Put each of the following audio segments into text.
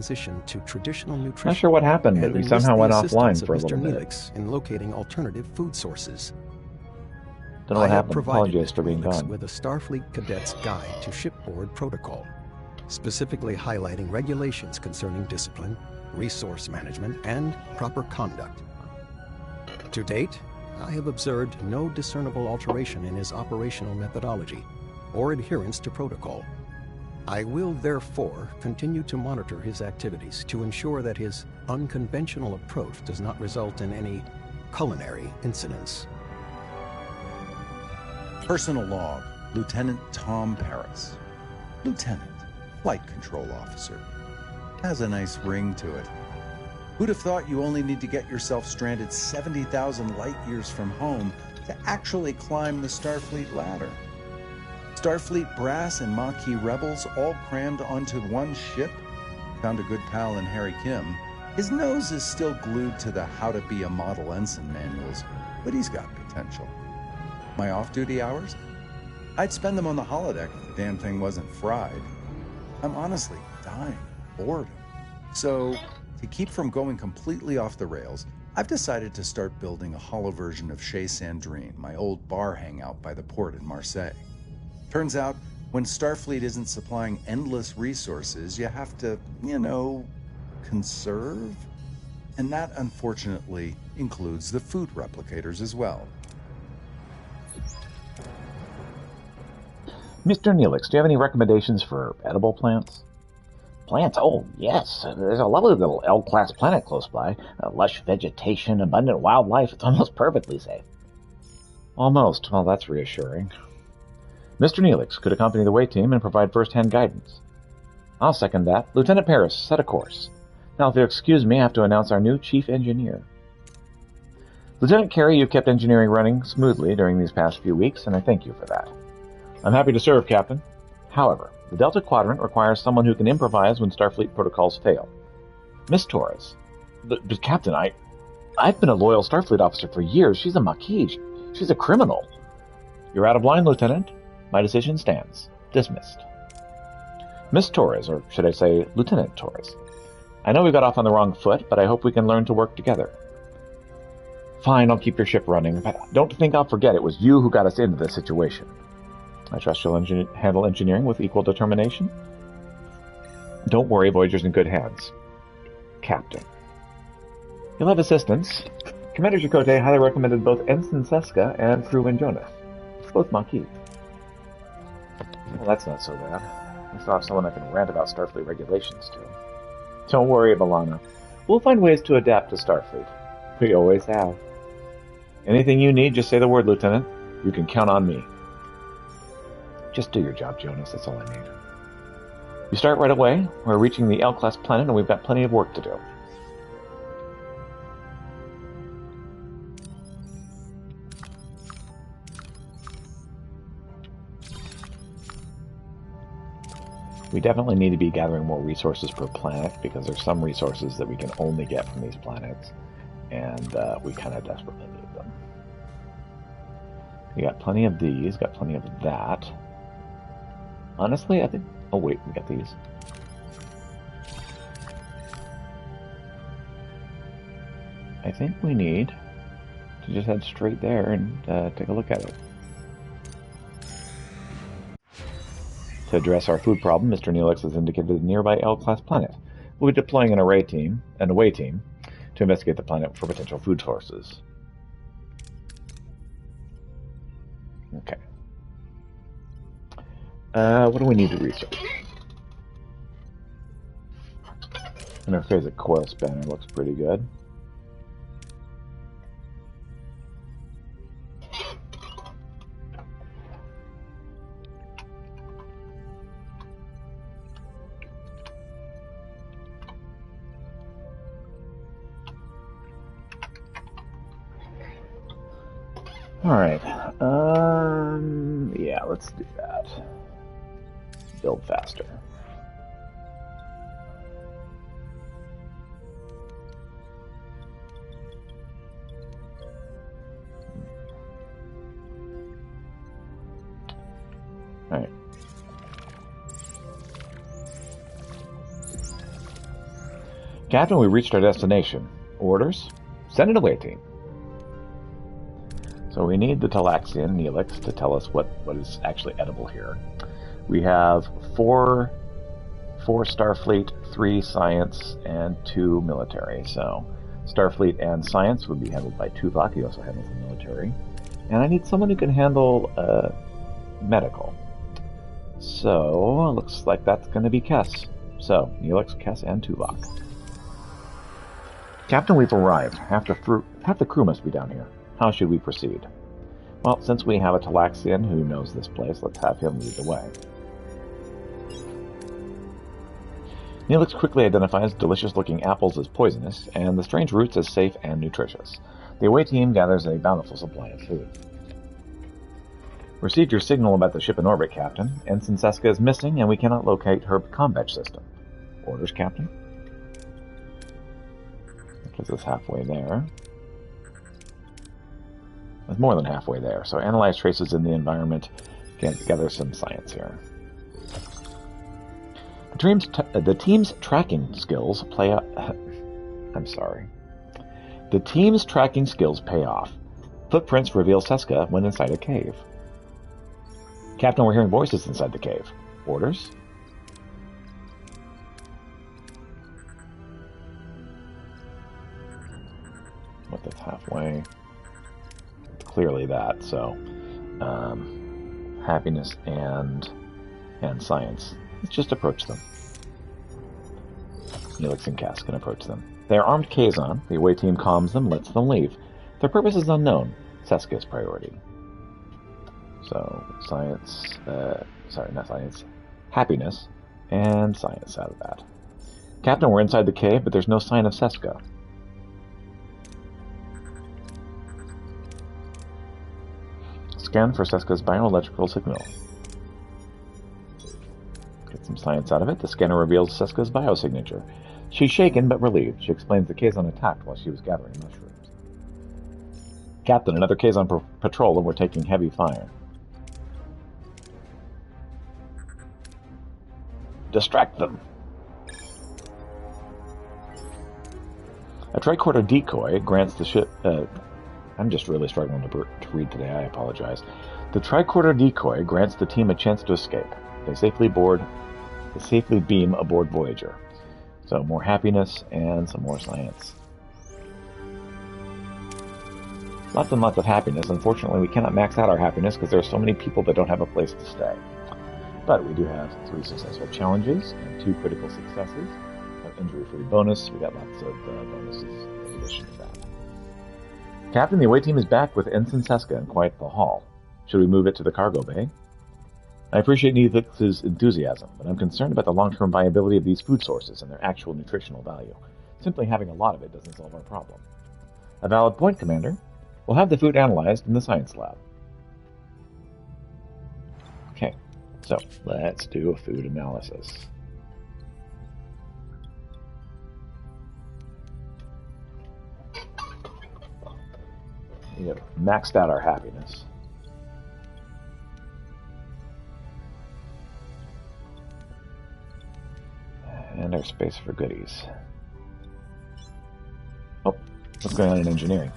transition to traditional nutrition. Not sure what happened, but we somehow went offline for a little bit. Neelix in locating alternative food sources. Don't know what happened. Provided Apologies for being Neelix gone. with a Starfleet Cadet's Guide to Shipboard Protocol, specifically highlighting regulations concerning discipline, resource management, and proper conduct. To date, I have observed no discernible alteration in his operational methodology or adherence to protocol. I will therefore continue to monitor his activities to ensure that his unconventional approach does not result in any culinary incidents. Personal log, Lieutenant Tom Paris. Lieutenant, Flight Control Officer. Has a nice ring to it. Who'd have thought you only need to get yourself stranded 70,000 light years from home to actually climb the Starfleet ladder? Starfleet brass and Maquis rebels all crammed onto one ship? Found a good pal in Harry Kim. His nose is still glued to the How to Be a Model Ensign manuals, but he's got potential. My off-duty hours? I'd spend them on the holodeck if the damn thing wasn't fried. I'm honestly dying of boredom. So, to keep from going completely off the rails, I've decided to start building a holo version of Chez Sandrine, my old bar hangout by the port in Marseille. Turns out, when Starfleet isn't supplying endless resources, you have to, conserve? And that, unfortunately, includes the food replicators as well. Mr. Neelix, do you have any recommendations for edible plants? Plants? Oh, yes. There's a lovely little L-class planet close by. Lush vegetation, abundant wildlife. It's almost perfectly safe. Almost. Well, that's reassuring. Mr. Neelix could accompany the way team and provide first-hand guidance. I'll second that. Lieutenant Paris, set a course. Now, if you'll excuse me, I have to announce our new chief engineer. Lieutenant Carey, you've kept engineering running smoothly during these past few weeks, and I thank you for that. I'm happy to serve, Captain. However, the Delta Quadrant requires someone who can improvise when Starfleet protocols fail. Miss Torres. But Captain, I've been a loyal Starfleet officer for years. She's a Maquis. She's a criminal. You're out of line, Lieutenant. My decision stands. Dismissed. Miss Torres, or should I say Lieutenant Torres. I know we got off on the wrong foot, but I hope we can learn to work together. Fine, I'll keep your ship running, but don't think I'll forget it was you who got us into this situation. I trust you'll handle engineering with equal determination. Don't worry, Voyager's in good hands. Captain. You'll have assistance. Commander Chakotay highly recommended both Ensign Seska and Crew and Jonas. Both Maquis. Well, that's not so bad. I still have someone I can rant about Starfleet regulations to. Don't worry, B'Elanna. We'll find ways to adapt to Starfleet. We always have. Anything you need, just say the word, Lieutenant. You can count on me. Just do your job, Jonas. That's all I need. You start right away. We're reaching the L-class planet, and we've got plenty of work to do. We definitely need to be gathering more resources per planet, because there's some resources that we can only get from these planets, and we kind of desperately need them. We got plenty of these, got plenty of that. Honestly, I think... Oh wait, we got these. I think we need to just head straight there and take a look at it. To address our food problem, Mr. Neelix has indicated a nearby L-class planet. We'll be deploying an away team, to investigate the planet for potential food sources. Okay. What do we need to research? Interphasic coil spanner looks pretty good. Alright, yeah, let's do that. Build faster. Alright. Captain, we reached our destination. Orders? Send it away, team. So we need the Talaxian Neelix to tell us what is actually edible here. We have four Starfleet, 3 science, and 2 military. So Starfleet and science would be handled by Tuvok. He also handles the military. And I need someone who can handle medical. So looks like that's going to be Kess. So Neelix, Kess, and Tuvok. Captain, we've arrived. Half the crew must be down here. How should we proceed? Well, since we have a Talaxian who knows this place, let's have him lead the way. Neelix quickly identifies delicious-looking apples as poisonous, and the strange roots as safe and nutritious. The away team gathers a bountiful supply of food. Received your signal about the ship in orbit, Captain. Ensign Seska is missing, and we cannot locate her combat system. Orders, Captain? That puts us halfway there. It's more than halfway there, so analyze traces in the environment, get together some science here. The team's tracking skills play I'm sorry. The team's tracking skills pay off. Footprints reveal Seska when inside a cave. Captain, we're hearing voices inside the cave. Orders? What, that's halfway? Clearly that, so happiness and science. Let's just approach them. Neelix and Cass can approach them. They are armed Kazon. The away team calms them, lets them leave. Their purpose is unknown. Seska's priority. So, science, not science, happiness, and science out of that. Captain, we're inside the cave, but there's no sign of Seska. Scan for Seska's bioelectrical signal. Get some science out of it. The scanner reveals Seska's biosignature. She's shaken but relieved. She explains the Kazon attacked while she was gathering mushrooms. Captain, another Kazon patrol and we're taking heavy fire. Distract them. A tricorder decoy grants the ship... I'm just really struggling to read today, I apologize. The tricorder decoy grants the team a chance to escape. They safely beam aboard Voyager. So more happiness and some more science. Lots and lots of happiness. Unfortunately, we cannot max out our happiness because there are so many people that don't have a place to stay. But we do have 3 successful challenges and 2 critical successes. An injury-free bonus. We got lots of bonuses in addition to that. Captain, the away team is back with Ensign Seska in quite the haul. Should we move it to the cargo bay? I appreciate Neelix's enthusiasm, but I'm concerned about the long-term viability of these food sources and their actual nutritional value. Simply having a lot of it doesn't solve our problem. A valid point, Commander. We'll have the food analyzed in the science lab. Okay, so let's do a food analysis. We have maxed out our happiness. And our space for goodies. Oh, what's going on in engineering?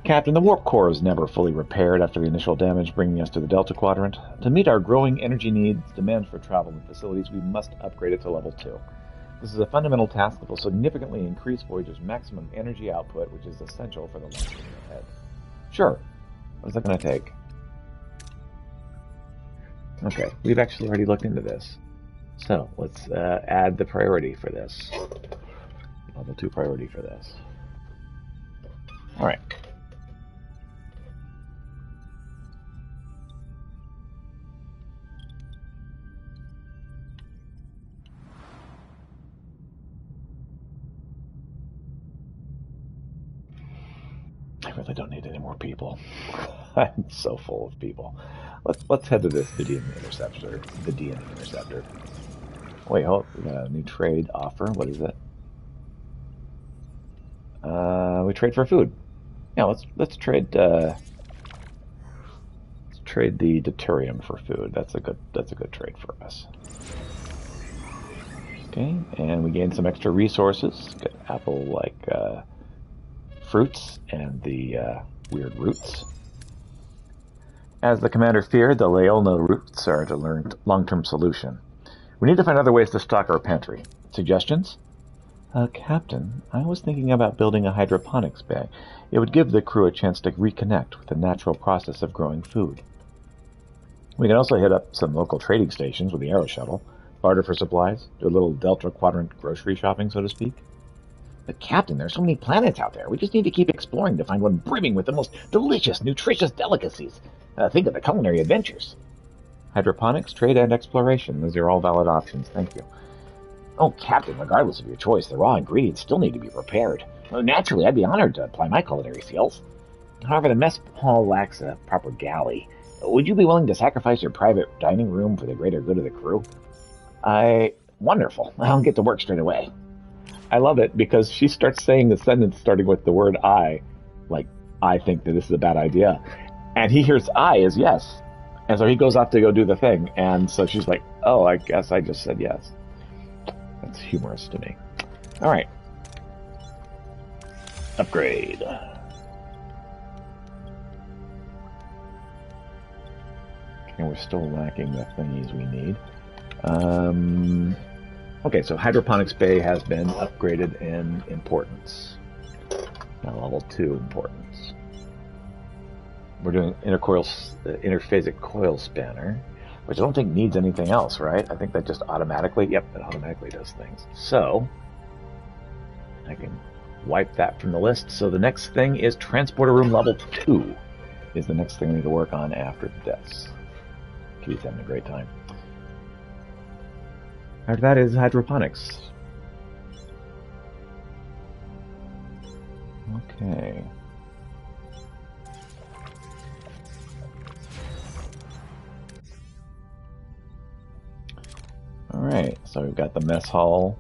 Captain, the warp core is never fully repaired after the initial damage, bringing us to the Delta Quadrant. To meet our growing energy needs, demands for travel and facilities, we must upgrade it to level 2. This is a fundamental task that will significantly increase Voyager's maximum energy output, which is essential for the long term ahead. Sure. What's that going to take? Okay, we've actually already looked into this. So, let's add the priority for this. Level 2 priority for this. Alright. I really don't need any more people. I'm so full of people. Let's head to this Vidian Interceptor. Wait, hold. We got a new trade offer. What is it? We trade for food. Yeah, let's trade. Let's trade the deuterium for food. That's a good trade for us. Okay, and we gain some extra resources. Got apple-like fruits and the weird roots. As the commander feared, the Leolna roots are a long-term solution. We need to find other ways to stock our pantry. Suggestions? Captain, I was thinking about building a hydroponics bay. It would give the crew a chance to reconnect with the natural process of growing food. We can also hit up some local trading stations with the Aero Shuttle, barter for supplies, do a little Delta Quadrant grocery shopping, so to speak. But Captain, there's so many planets out there. We just need to keep exploring to find one brimming with the most delicious, nutritious delicacies. Think of the culinary adventures. Hydroponics, trade, and exploration. Those are all valid options. Thank you. Oh, Captain, regardless of your choice, the raw ingredients still need to be prepared. Naturally, I'd be honored to apply my culinary skills. However, the mess hall lacks a proper galley. Would you be willing to sacrifice your private dining room for the greater good of the crew? Wonderful. I'll get to work straight away. I love it because she starts saying the sentence starting with the word I, like, I think that this is a bad idea. And he hears I as yes. And so he goes off to go do the thing. And so she's like, oh, I guess I just said yes. That's humorous to me. All right. Upgrade. Okay, we're still lacking the thingies we need. Okay, so Hydroponics Bay has been upgraded in importance. Now level 2 importance. We're doing interphasic coil spanner, which I don't think needs anything else, right? I think that just automatically, yep, it automatically does things. So, I can wipe that from the list. So the next thing is Transporter Room level 2 is the next thing we need to work on after this. Kitty's having a great time. After that is hydroponics. Okay. Alright, so we've got the mess hall.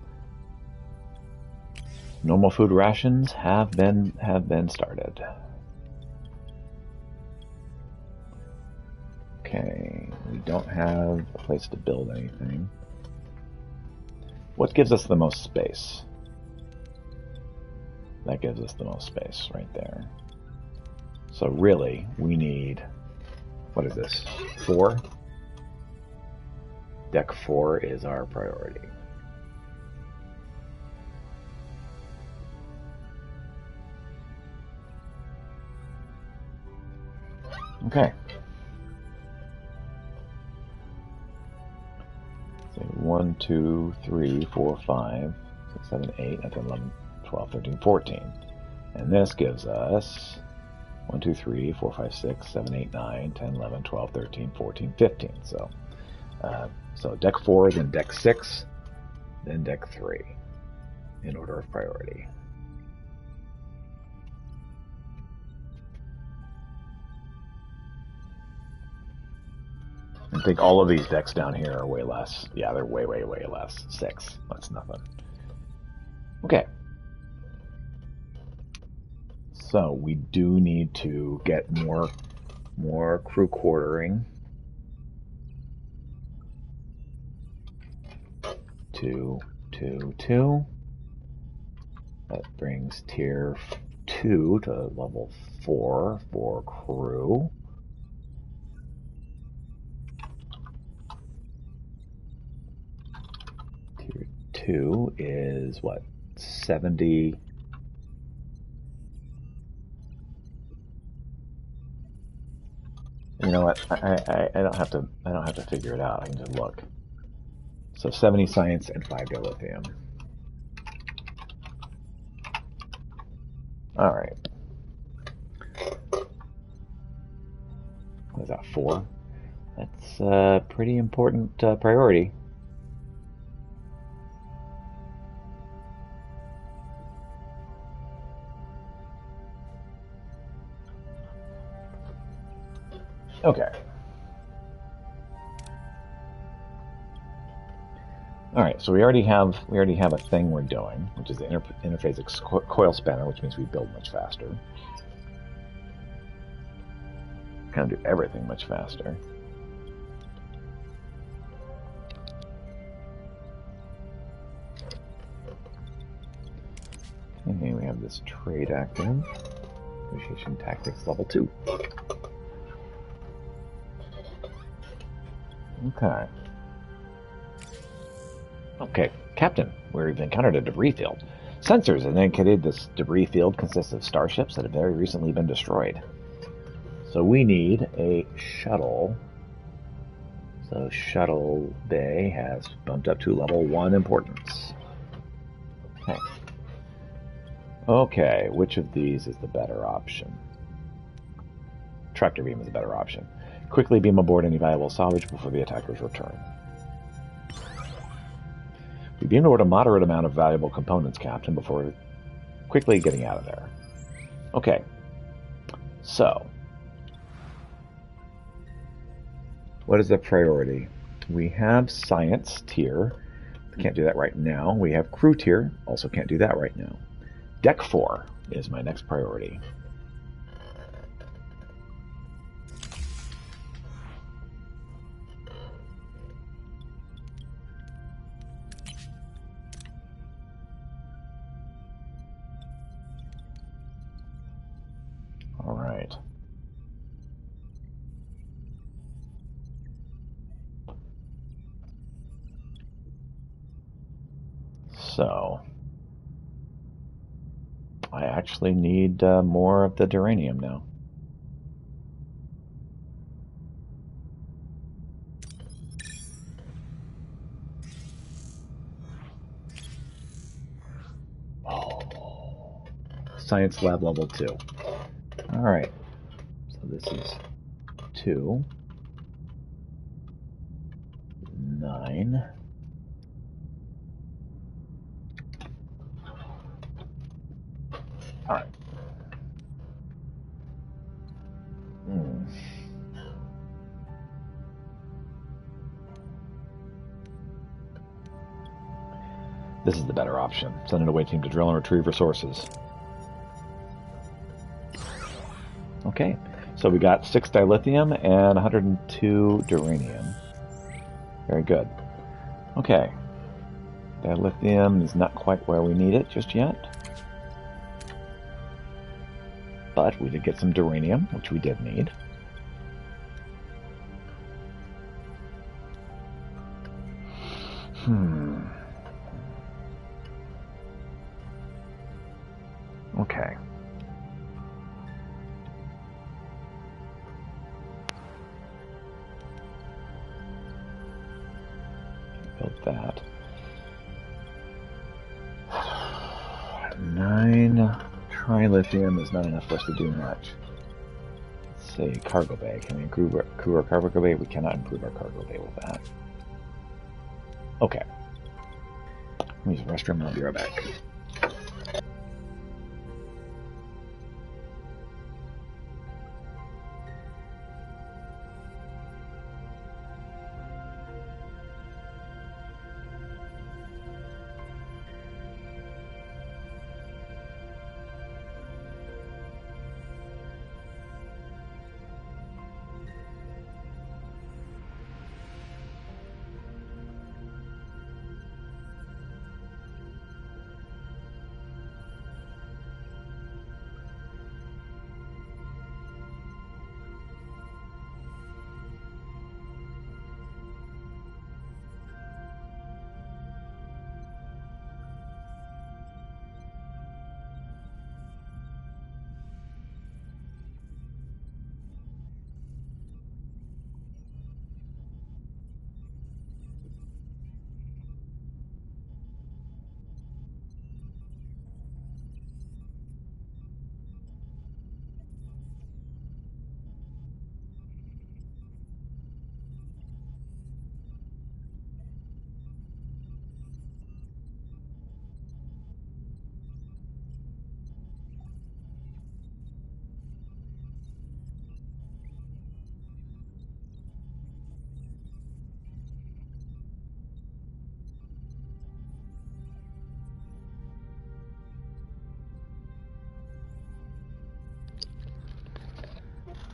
Normal food rations have been started. Okay, we don't have a place to build anything. What gives us the most space? That gives us the most space right there. So really, we need, what is this, 4? Deck 4 is our priority. Okay. So 1, 2, 3, 4, 5, 6, 7, 8, 9, 10, 11, 12, 13, 14. And this gives us 1, 2, 3, 4, 5, 6, 7, 8, 9, 10, 11, 12, 13, 14, 15. So deck 4, then deck 6, then deck 3 in order of priority. I think all of these decks down here are way less. Yeah, they're way, way, way less. 6. That's nothing. Okay. So we do need to get more crew quartering. 2, 2, 2. That brings tier 2 to level 4 for crew. Tier 2 is what? 70. You know what? I don't have to figure it out. I can just look. So 70 science and 5 dilithium. All right. What is that, 4? That's a pretty important priority. Okay. All right, so we already have a thing we're doing, which is the interphasic coil spanner, which means we build much faster. Kind of do everything much faster. Okay, we have this trade active. Negotiation tactics level 2. Okay. Okay, Captain, we've encountered a debris field. Sensors have indicated this debris field consists of starships that have very recently been destroyed. So we need a shuttle. So Shuttle Bay has bumped up to level 1 importance. Okay. Okay, which of these is the better option? Tractor beam is a better option. Quickly beam aboard any valuable salvage before the attackers return. We beamed aboard a moderate amount of valuable components, Captain, before quickly getting out of there. Okay. So, what is the priority? We have science tier. Can't do that right now. We have crew tier. Also can't do that right now. Deck 4 is my next priority. All right. So, I actually need more of the duranium now. Oh, Science Lab level 2. All right. So this is 2, 9. All right. This is the better option. Send an away team to drill and retrieve resources. Okay, so we got 6 dilithium and 102 duranium. Very good. Okay, dilithium is not quite where we need it just yet. But we did get some duranium, which we did need. Okay. Build that. 9 trilithium is not enough for us to do much. Let's say cargo bay. Can we improve our cargo bay? We cannot improve our cargo bay with that. Okay. Let me use the restroom and I'll be right back.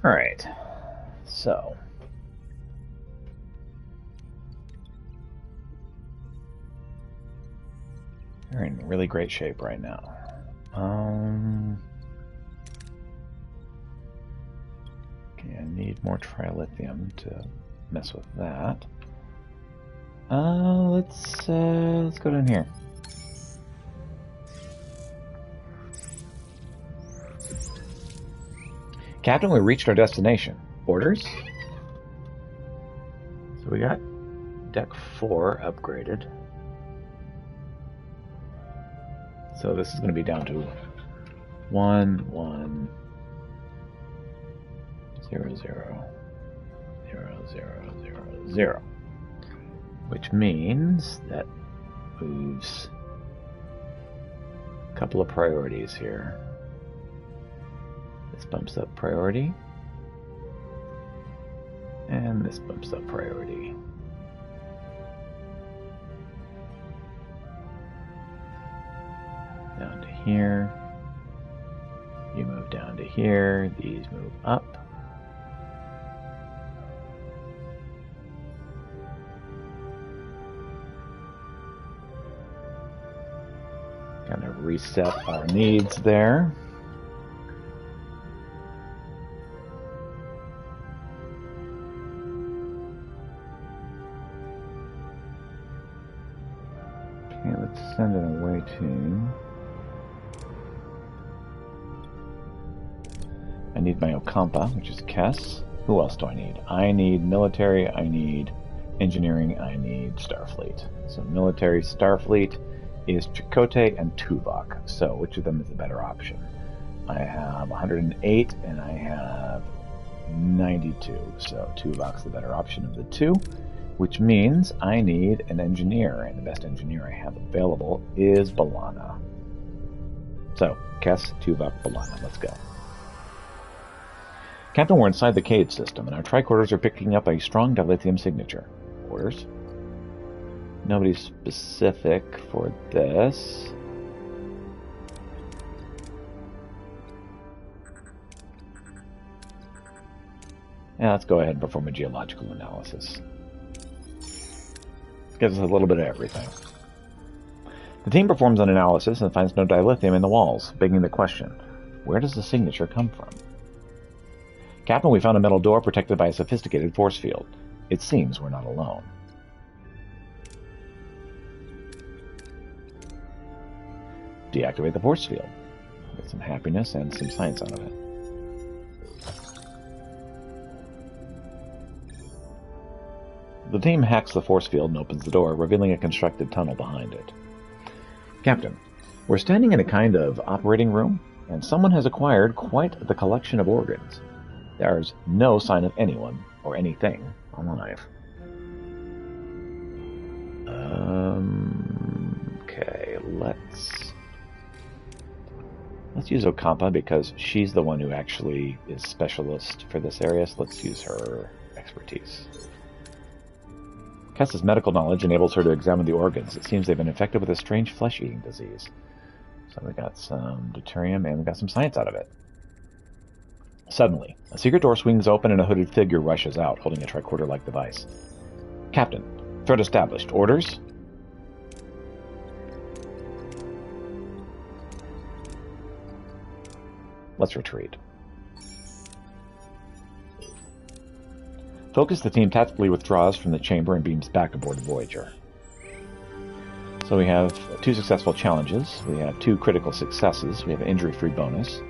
Alright, so we're in really great shape right now. Okay, I need more trilithium to mess with that. Let's go down here. Captain, we reached our destination. Orders? So we got deck 4 upgraded. So this is going to be down to 1, 1, 0, 0, 0, 0, 0, 0. Which means that moves a couple of priorities here. This bumps up priority. And this bumps up priority. Down to here. You move down to here. These move up. Kind of reset our needs there. Okay, let's send an away team. I need my Okampa, which is Kess. Who else do I need? I need military, I need engineering, I need Starfleet. So military, Starfleet is Chakotay and Tuvok. So which of them is the better option? I have 108 and I have 92. So Tuvok's the better option of the two, which means I need an engineer, and the best engineer I have available is B'Elanna. So Kess, Tuvok, B'Elanna. Let's go. Captain, we're inside the cage system, and our tricorders are picking up a strong dilithium signature. Orders? Nobody specific for this. Yeah, let's go ahead and perform a geological analysis. Gives us a little bit of everything. The team performs an analysis and finds no dilithium in the walls, begging the question, where does the signature come from? Captain, we found a metal door protected by a sophisticated force field. It seems we're not alone. Deactivate the force field. Get some happiness and some science out of it. The team hacks the force field and opens the door, revealing a constructed tunnel behind it. Captain, we're standing in a kind of operating room, and someone has acquired quite the collection of organs. There's no sign of anyone or anything alive. Okay, let's use Okampa because she's the one who actually is specialist for this area, so let's use her expertise. Kess's medical knowledge enables her to examine the organs. It seems they've been infected with a strange flesh-eating disease. So we got some deuterium and we got some science out of it. Suddenly, a secret door swings open and a hooded figure rushes out, holding a tricorder-like device. Captain, threat established. Orders? Let's retreat. Focus, the team tactically withdraws from the chamber and beams back aboard the Voyager. So we have 2 successful challenges, we have 2 critical successes, we have an injury-free bonus,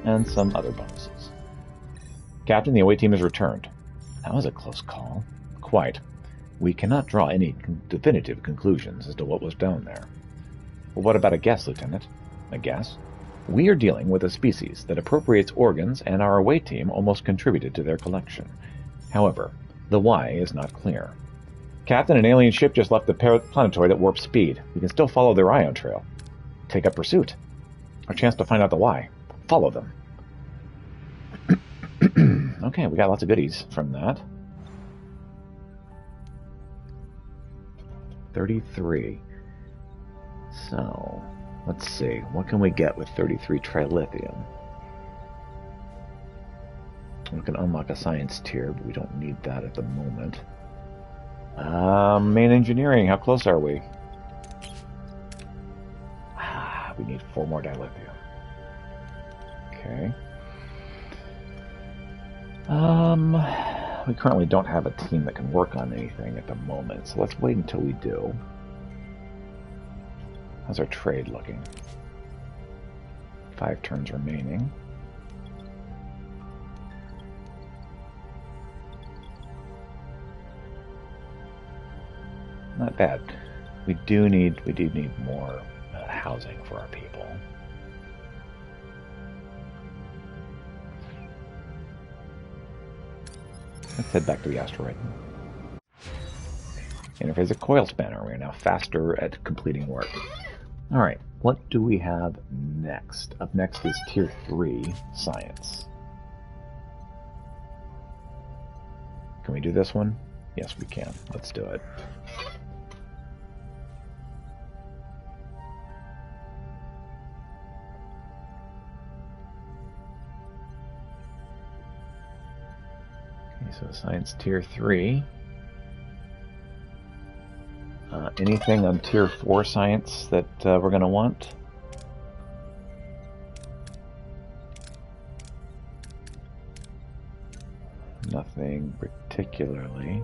and some other bonuses. Captain, the away team has returned. That was a close call. Quite. We cannot draw any definitive conclusions as to what was down there. Well, what about a guess, Lieutenant? A guess? We are dealing with a species that appropriates organs, and our away team almost contributed to their collection. However, the why is not clear. Captain, an alien ship just left the planetoid at warp speed. We can still follow their ion trail. Take up pursuit. Our chance to find out the why. Follow them. Okay, we got lots of goodies from that. 33. So, let's see. What can we get with 33 trilithium? We can unlock a science tier, but we don't need that at the moment. Main engineering, how close are we? We need 4 more dilithium. Okay. We currently don't have a team that can work on anything at the moment, so let's wait until we do. How's our trade looking? 5 turns remaining. Not bad. We do need more housing for our people. Let's head back to the asteroid. Interface a coil spanner. We are now faster at completing work. Alright, what do we have next? Up next is Tier 3 Science. Can we do this one? Yes, we can. Let's do it. So Science Tier 3. Anything on Tier 4 Science that we're going to want? Nothing particularly.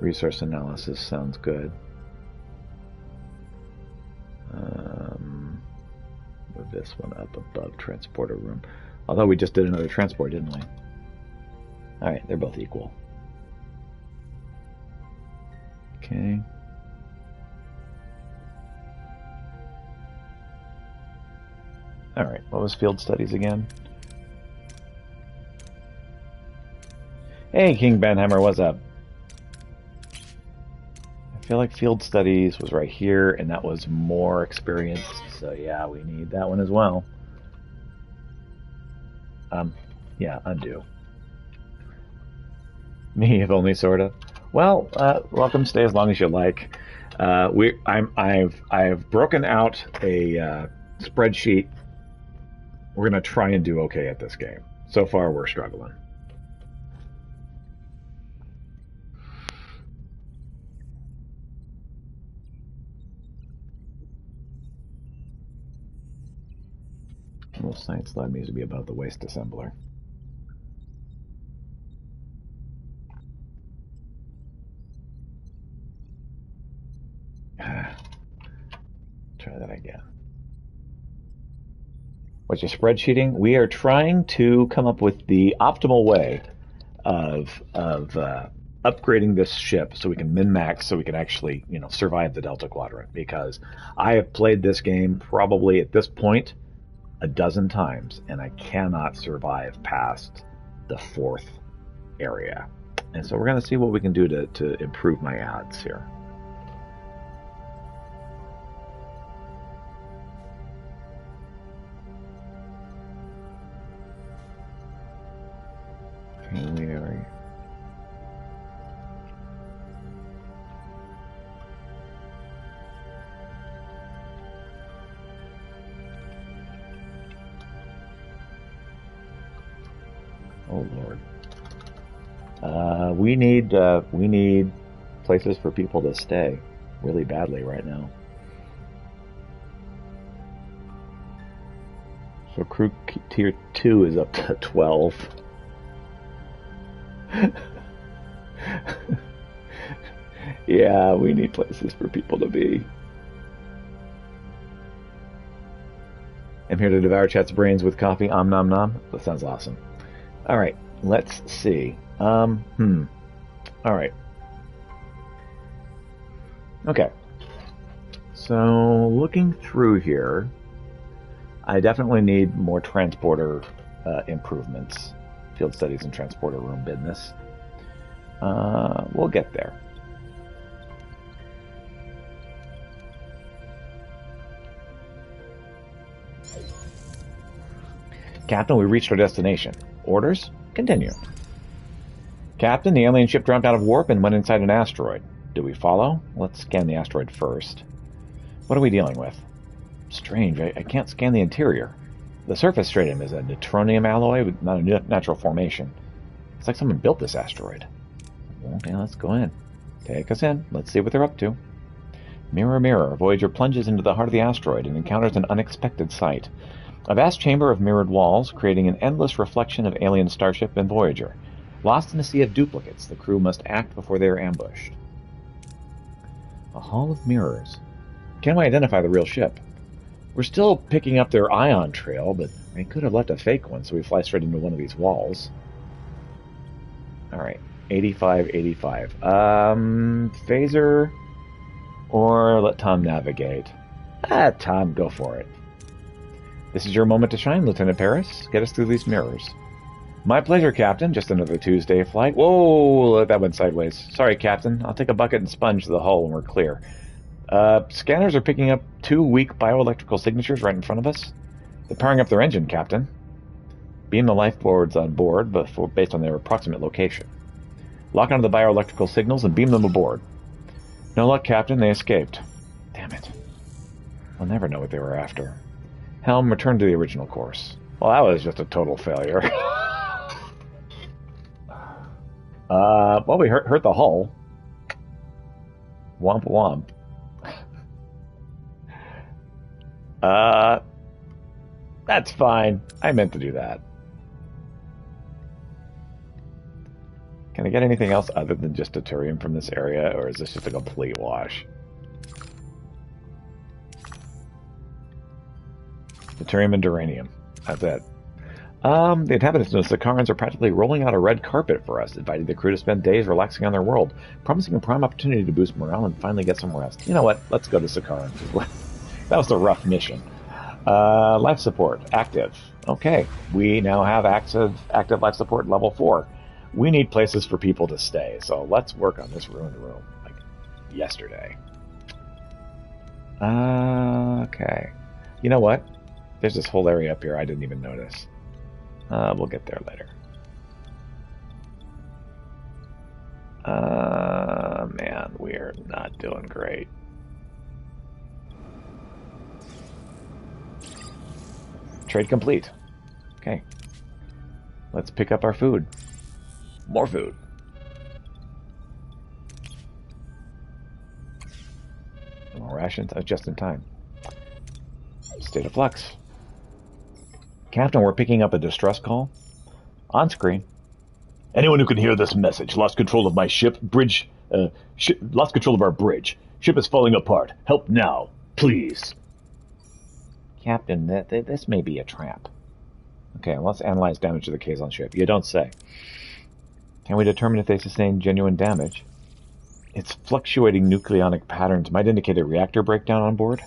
Resource analysis sounds good. Move this one up above transporter room. Although we just did another transport, didn't we? Alright, they're both equal. Okay. Alright, what was field studies again? Hey, King Banhammer, what's up? I feel like field studies was right here, and that was more experience. So yeah, we need that one as well. Yeah, undo. Me, if only sorta. Well, welcome. Stay as long as you like. I've broken out a spreadsheet. We're gonna try and do okay at this game. So far, we're struggling. Well, science lab needs to be above the waste assembler. Try that again. What's your spreadsheeting? We are trying to come up with the optimal way of upgrading this ship so we can min-max, so we can actually, survive the Delta Quadrant. Because I have played this game probably at this point a dozen times, and I cannot survive past the 4th area. And so we're going to see what we can do to improve my odds here. Okay, oh Lord. We need places for people to stay really badly right now. So crew tier 2 is up to 12. Yeah, we need places for people to be. I'm here to devour chat's brains with coffee. Om nom nom. That sounds awesome. All right, let's see. All right. Okay. So looking through here, I definitely need more transporter improvements. Field studies and transporter room business. We'll get there. Captain, we reached our destination. Orders? Continue. Captain, the alien ship dropped out of warp and went inside an asteroid. Do we follow? Let's scan the asteroid first. What are we dealing with? Strange, I can't scan the interior. The surface stratum is a neutronium alloy, with not a natural formation. It's like someone built this asteroid. Okay, let's go in. Take us in. Let's see what they're up to. Mirror, mirror, Voyager plunges into the heart of the asteroid and encounters an unexpected sight. A vast chamber of mirrored walls, creating an endless reflection of alien starship and Voyager. Lost in a sea of duplicates, the crew must act before they are ambushed. A hall of mirrors. Can we identify the real ship? We're still picking up their ion trail, but they could have left a fake one, so we fly straight into one of these walls. Alright, 85, 85. Phaser, or let Tom navigate. Tom, go for it. This is your moment to shine, Lieutenant Paris. Get us through these mirrors. My pleasure, Captain. Just another Tuesday flight. Whoa, that went sideways. Sorry, Captain. I'll take a bucket and sponge to the hull when we're clear. Scanners are picking up 2 weak bioelectrical signatures right in front of us. They're powering up their engine, Captain. Beam the lifeboards on board based on their approximate location. Lock onto the bioelectrical signals and beam them aboard. No luck, Captain. They escaped. Damn it. We'll never know what they were after. Helm, return to the original course. Well, that was just a total failure. Well, we hurt the hull. Womp womp. That's fine. I meant to do that. Can I get anything else other than just deuterium from this area, or is this just a complete wash? Deuterium and duranium. That's it. The inhabitants of the Sakarans are practically rolling out a red carpet for us, inviting the crew to spend days relaxing on their world, promising a prime opportunity to boost morale and finally get some rest. You know what? Let's go to Sakaran. That was a rough mission. Life support. Active. Okay. We now have active life support level 4. We need places for people to stay, so let's work on this ruined room, like yesterday. Okay. You know what? There's this whole area up here I didn't even notice. We'll get there later. Man, we're not doing great. Trade complete. Okay. Let's pick up our food. More food. More rations, just in time. State of flux. Captain, we're picking up a distress call. On screen. Anyone who can hear this message. Lost control of my ship. Lost control of our bridge. Ship is falling apart. Help now. Please. Captain, this may be a trap. Okay, let's analyze damage to the Kazon ship. You don't say. Can we determine if they sustain genuine damage? Its fluctuating nucleonic patterns might indicate a reactor breakdown on board.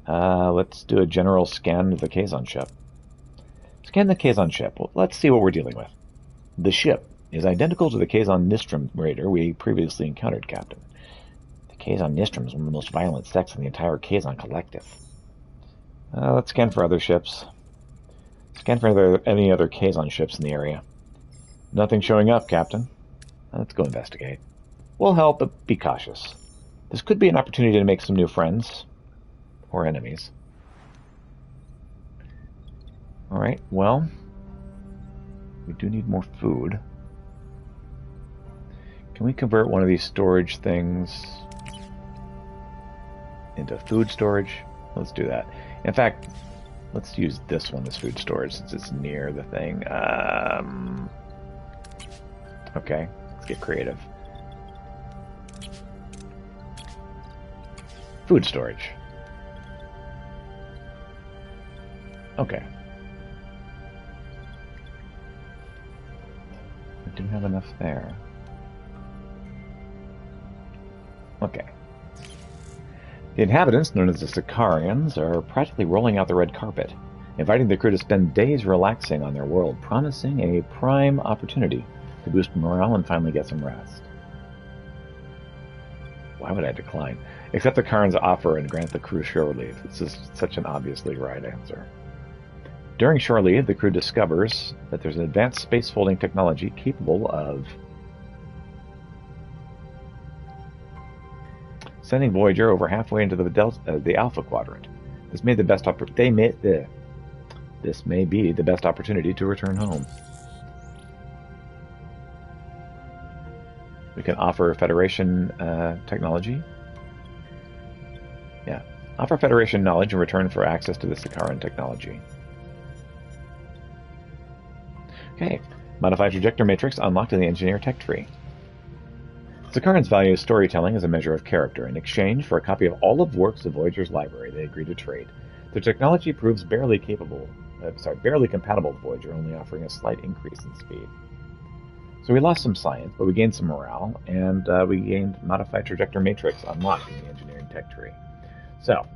Let's do a general scan of the Kazon ship. Scan the Kazon ship. Well, let's see what we're dealing with. The ship is identical to the Kazon Nistrum raider we previously encountered, Captain. The Kazon Nistrum is one of the most violent sects in the entire Kazon collective. Let's scan for other ships. Scan for any other Kazon ships in the area. Nothing showing up, Captain. Let's go investigate. We'll help, but be cautious. This could be an opportunity to make some new friends. Or enemies. Alright, well, we do need more food. Can we convert one of these storage things into food storage? Let's do that. In fact, let's use this one as food storage since it's near the thing. Okay, let's get creative. Food storage. Okay. We do have enough there. Okay. The inhabitants, known as the Sakarians, are practically rolling out the red carpet, inviting the crew to spend days relaxing on their world, promising a prime opportunity to boost morale and finally get some rest. Why would I decline? Accept the Karn's offer and grant the crew shore leave. This is such an obviously right answer. During shore leave, the crew discovers that there's an advanced space-folding technology capable of sending Voyager over halfway into the Alpha Quadrant. This made the best This may be the best opportunity to return home. We can offer Federation technology. Yeah. Offer Federation knowledge in return for access to the Sakaran technology. Okay. Modified trajectory matrix unlocked in the engineer tech tree. Sakarans value storytelling as a measure of character. In exchange for a copy of all of works of Voyager's library, they agree to trade. Their technology proves barely compatible with Voyager, only offering a slight increase in speed. So we lost some science, but we gained some morale, and we gained modified trajectory matrix unlocked in the engineering tech tree. So,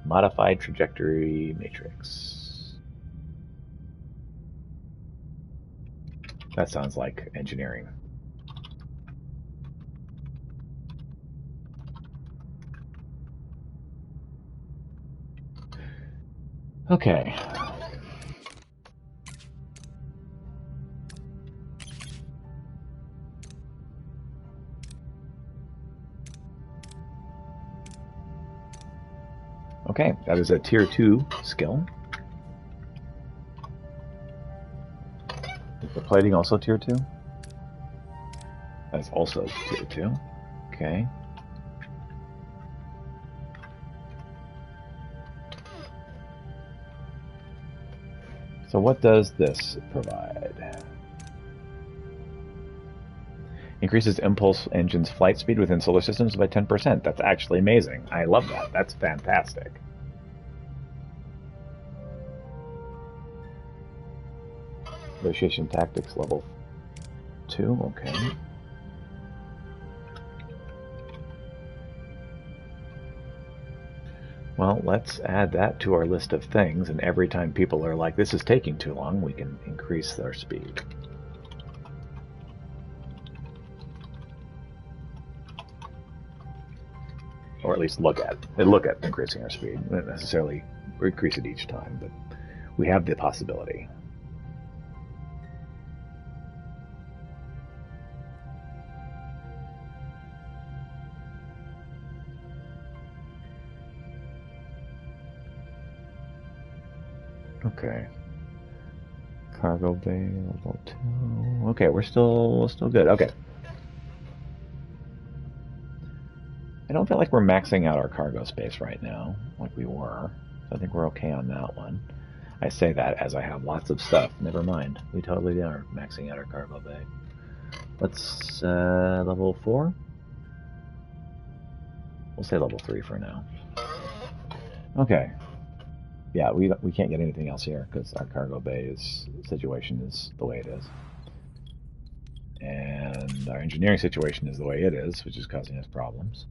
modified trajectory matrix. That sounds like engineering. Okay. Okay, that is a tier 2 skill. Is the plating also tier 2? That's also tier 2. Okay. So what does this provide? Increases impulse engine's flight speed within solar systems by 10%. That's actually amazing. I love that. That's fantastic. Negotiation tactics level 2. Okay. Well, let's add that to our list of things, and every time people are like, this is taking too long, we can increase their speed. Or at least look at increasing our speed. We don't necessarily increase it each time, but we have the possibility. Okay. Cargo bay level 2. Okay, we're still good. Okay. I don't feel like we're maxing out our cargo space right now, like we were. So I think we're okay on that one. I say that as I have lots of stuff. Never mind. We totally are maxing out our cargo bay. Let's level 4. We'll say level 3 for now. Okay. Yeah, we can't get anything else here because our cargo bay situation is the way it is. And our engineering situation is the way it is, which is causing us problems.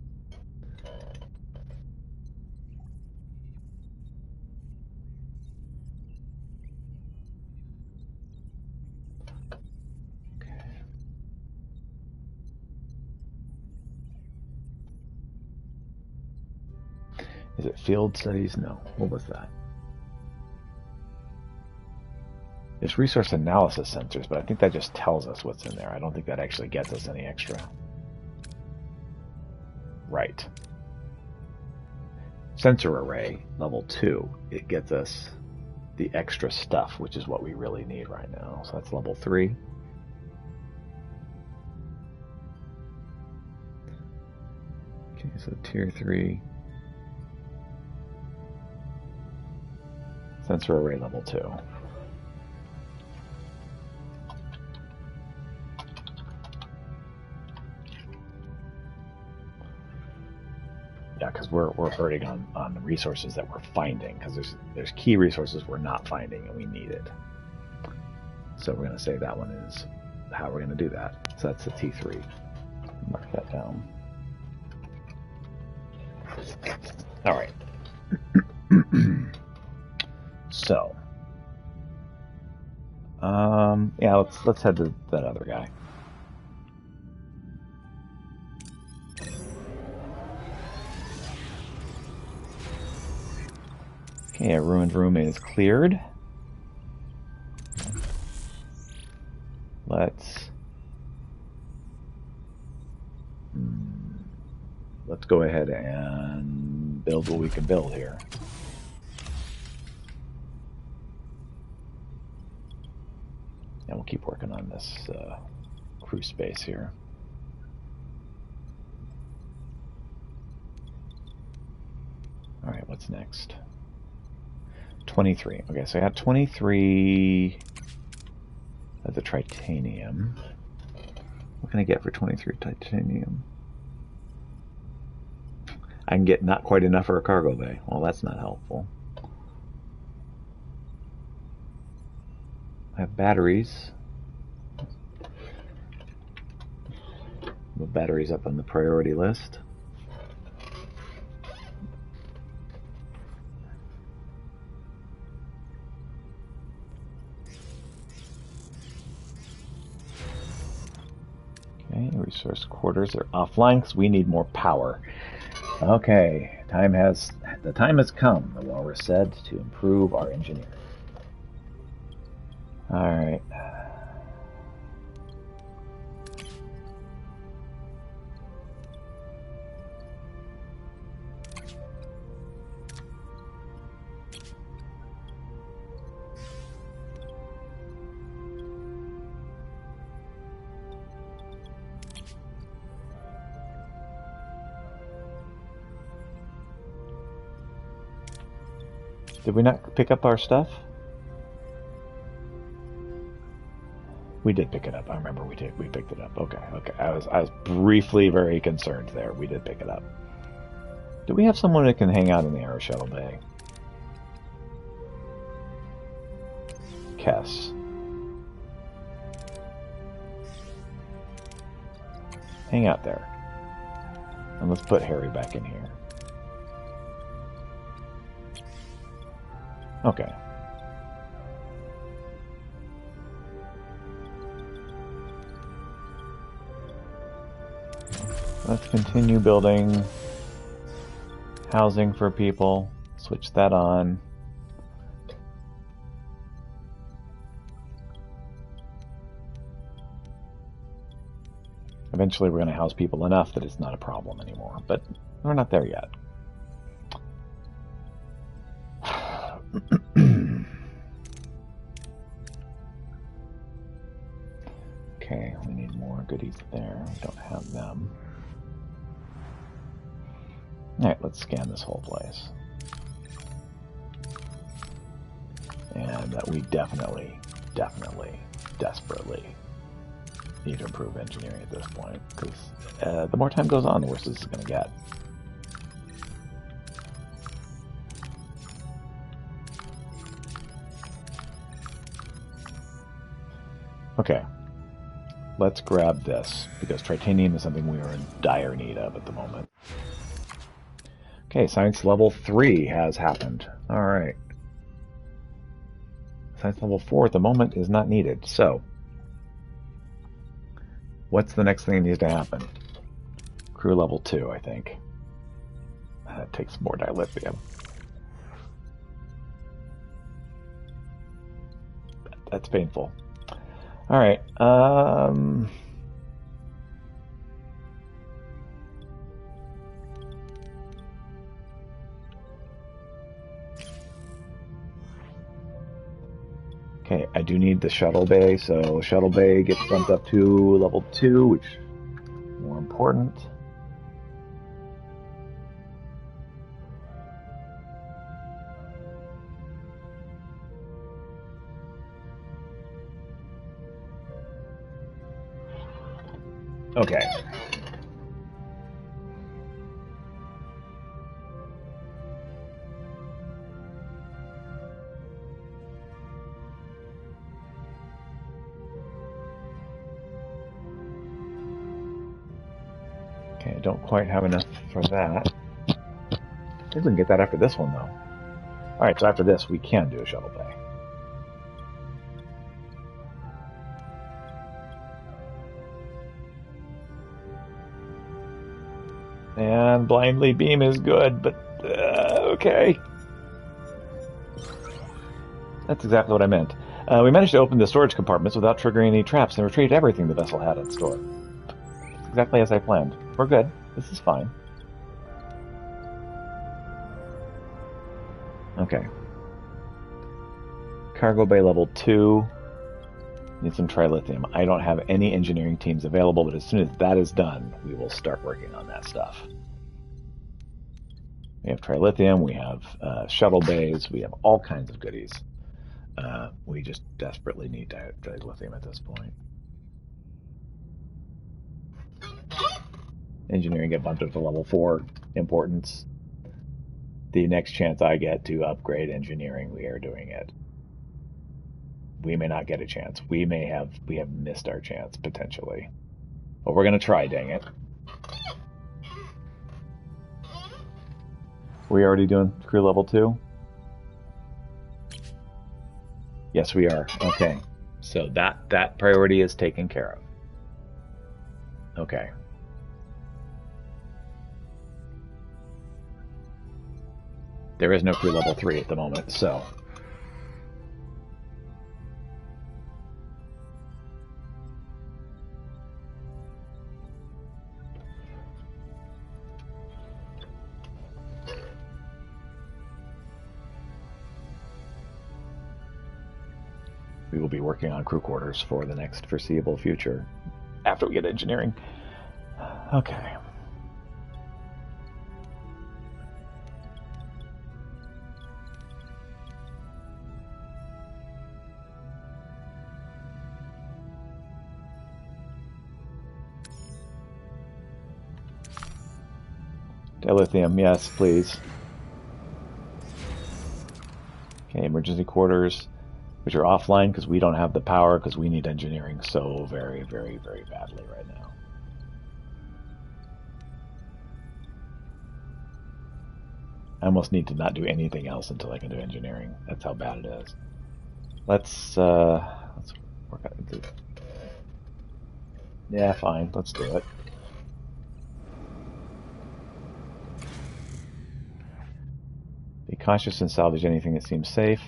Okay. Is it field studies? No. What was that? It's resource analysis sensors, but I think that just tells us what's in there. I don't think that actually gets us any extra. Right. Sensor array, level 2. It gets us the extra stuff, which is what we really need right now. So that's level 3. Okay, so tier 3. Sensor array level 2. Yeah, because we're hurting on the resources that we're finding, because there's key resources we're not finding and we need it. So we're going to say that one is how we're going to do that. So that's the T3. Mark that down. All right. So, yeah, let's head to that other guy. Okay, a ruined room is cleared. Let's go ahead and build what we can build here. working on this crew space here. Alright, what's next? 23. Okay, so I got 23 of the titanium. What can I get for 23 titanium? I can get not quite enough for a cargo bay. Well, that's not helpful. I have batteries. The batteries up on the priority list. Okay, resource quarters are offline because we need more power. Okay, the time has come, the walrus said, to improve our engineering. Alright. Did we not pick up our stuff? We did pick it up. I remember we did. We picked it up. Okay, okay. I was briefly very concerned there. We did pick it up. Do we have someone that can hang out in the air shuttle bay? Kess. Hang out there. And let's put Harry back in here. Okay. Let's continue building housing for people. Switch that on. Eventually we're going to house people enough that it's not a problem anymore, but we're not there yet. Okay, we need more goodies there. We don't have them. Alright, let's scan this whole place. And we definitely, desperately need to improve engineering at this point, because the more time goes on, the worse this is going to get. Okay, let's grab this, because titanium is something we are in dire need of at the moment. Okay, science level 3 has happened. Alright. Science level 4 at the moment is not needed, so what's the next thing that needs to happen? Crew level 2, I think. That takes more dilithium. That's painful. Alright, okay, I do need the shuttle bay, so shuttle bay gets bumped up to level 2, which is more important. Okay. Okay, I don't quite have enough for that. I think we can get that after this one, though. Alright, so after this, we can do a shuttle bay. And blindly beam is good, but okay. That's exactly what I meant. We managed to open the storage compartments without triggering any traps and retrieved everything the vessel had in store. It's exactly as I planned. We're good. This is fine. Okay. Cargo bay level 2. Need some trilithium. I don't have any engineering teams available, but as soon as that is done, we will start working on that stuff. We have trilithium, we have shuttle bays, we have all kinds of goodies. We just desperately need dilithium at this point. Engineering get bumped up to level 4 importance. The next chance I get to upgrade engineering, we are doing it. We may not get a chance. We have missed our chance, potentially. But we're going to try, dang it. We already doing crew level 2? Yes, we are. Okay. So that priority is taken care of. Okay. There is no crew level 3 at the moment, so... we will be working on crew quarters for the next foreseeable future after we get engineering. Okay. Dilithium, yes, please. Okay, emergency quarters, which are offline because we don't have the power because we need engineering so very, very, very badly right now. I almost need to not do anything else until I can do engineering. That's how bad it is. Let's work on it. Yeah, fine. Let's do it. Be cautious and salvage anything that seems safe,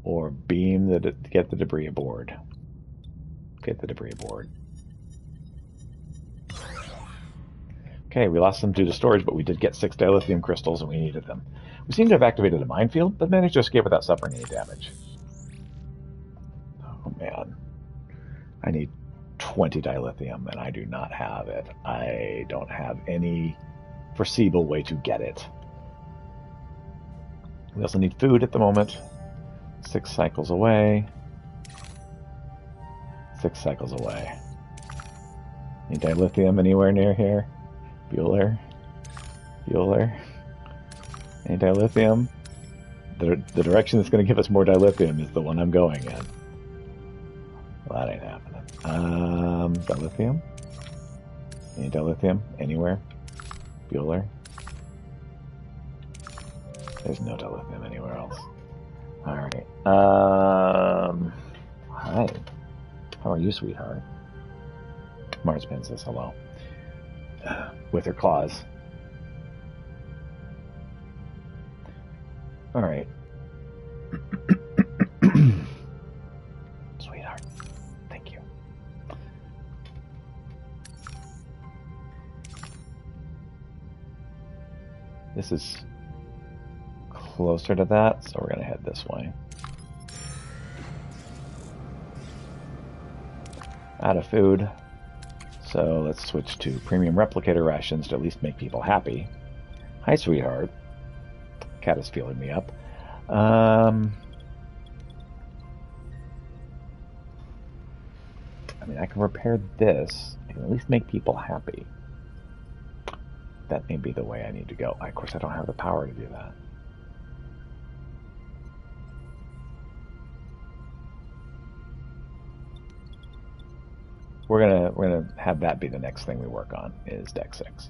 or beam get the debris aboard. Get the debris aboard. Okay, we lost some due to storage, but we did get 6 dilithium crystals and we needed them. We seem to have activated a minefield, but managed to escape without suffering any damage. Oh man. I need 20 dilithium and I do not have it. I don't have any foreseeable way to get it. We also need food at the moment. 6 cycles away. 6 cycles away. Any dilithium anywhere near here? Bueller? Bueller? Any dilithium? The direction that's going to give us more dilithium is the one I'm going in. Well, that ain't happening. Dilithium? Any dilithium? Anywhere? Bueller? There's no dilithium anywhere else. Alright. Hi. How are you, sweetheart? Marzipan says hello. With her claws. Alright. Sweetheart. Thank you. This is closer to that, so we're going to head this way. Out of food. So let's switch to premium replicator rations to at least make people happy. Hi, sweetheart. Cat is feeling me up. I mean, I can repair this. I can at least make people happy. That may be the way I need to go. Of course, I don't have the power to do that. We're gonna have that be the next thing we work on, is Deck 6.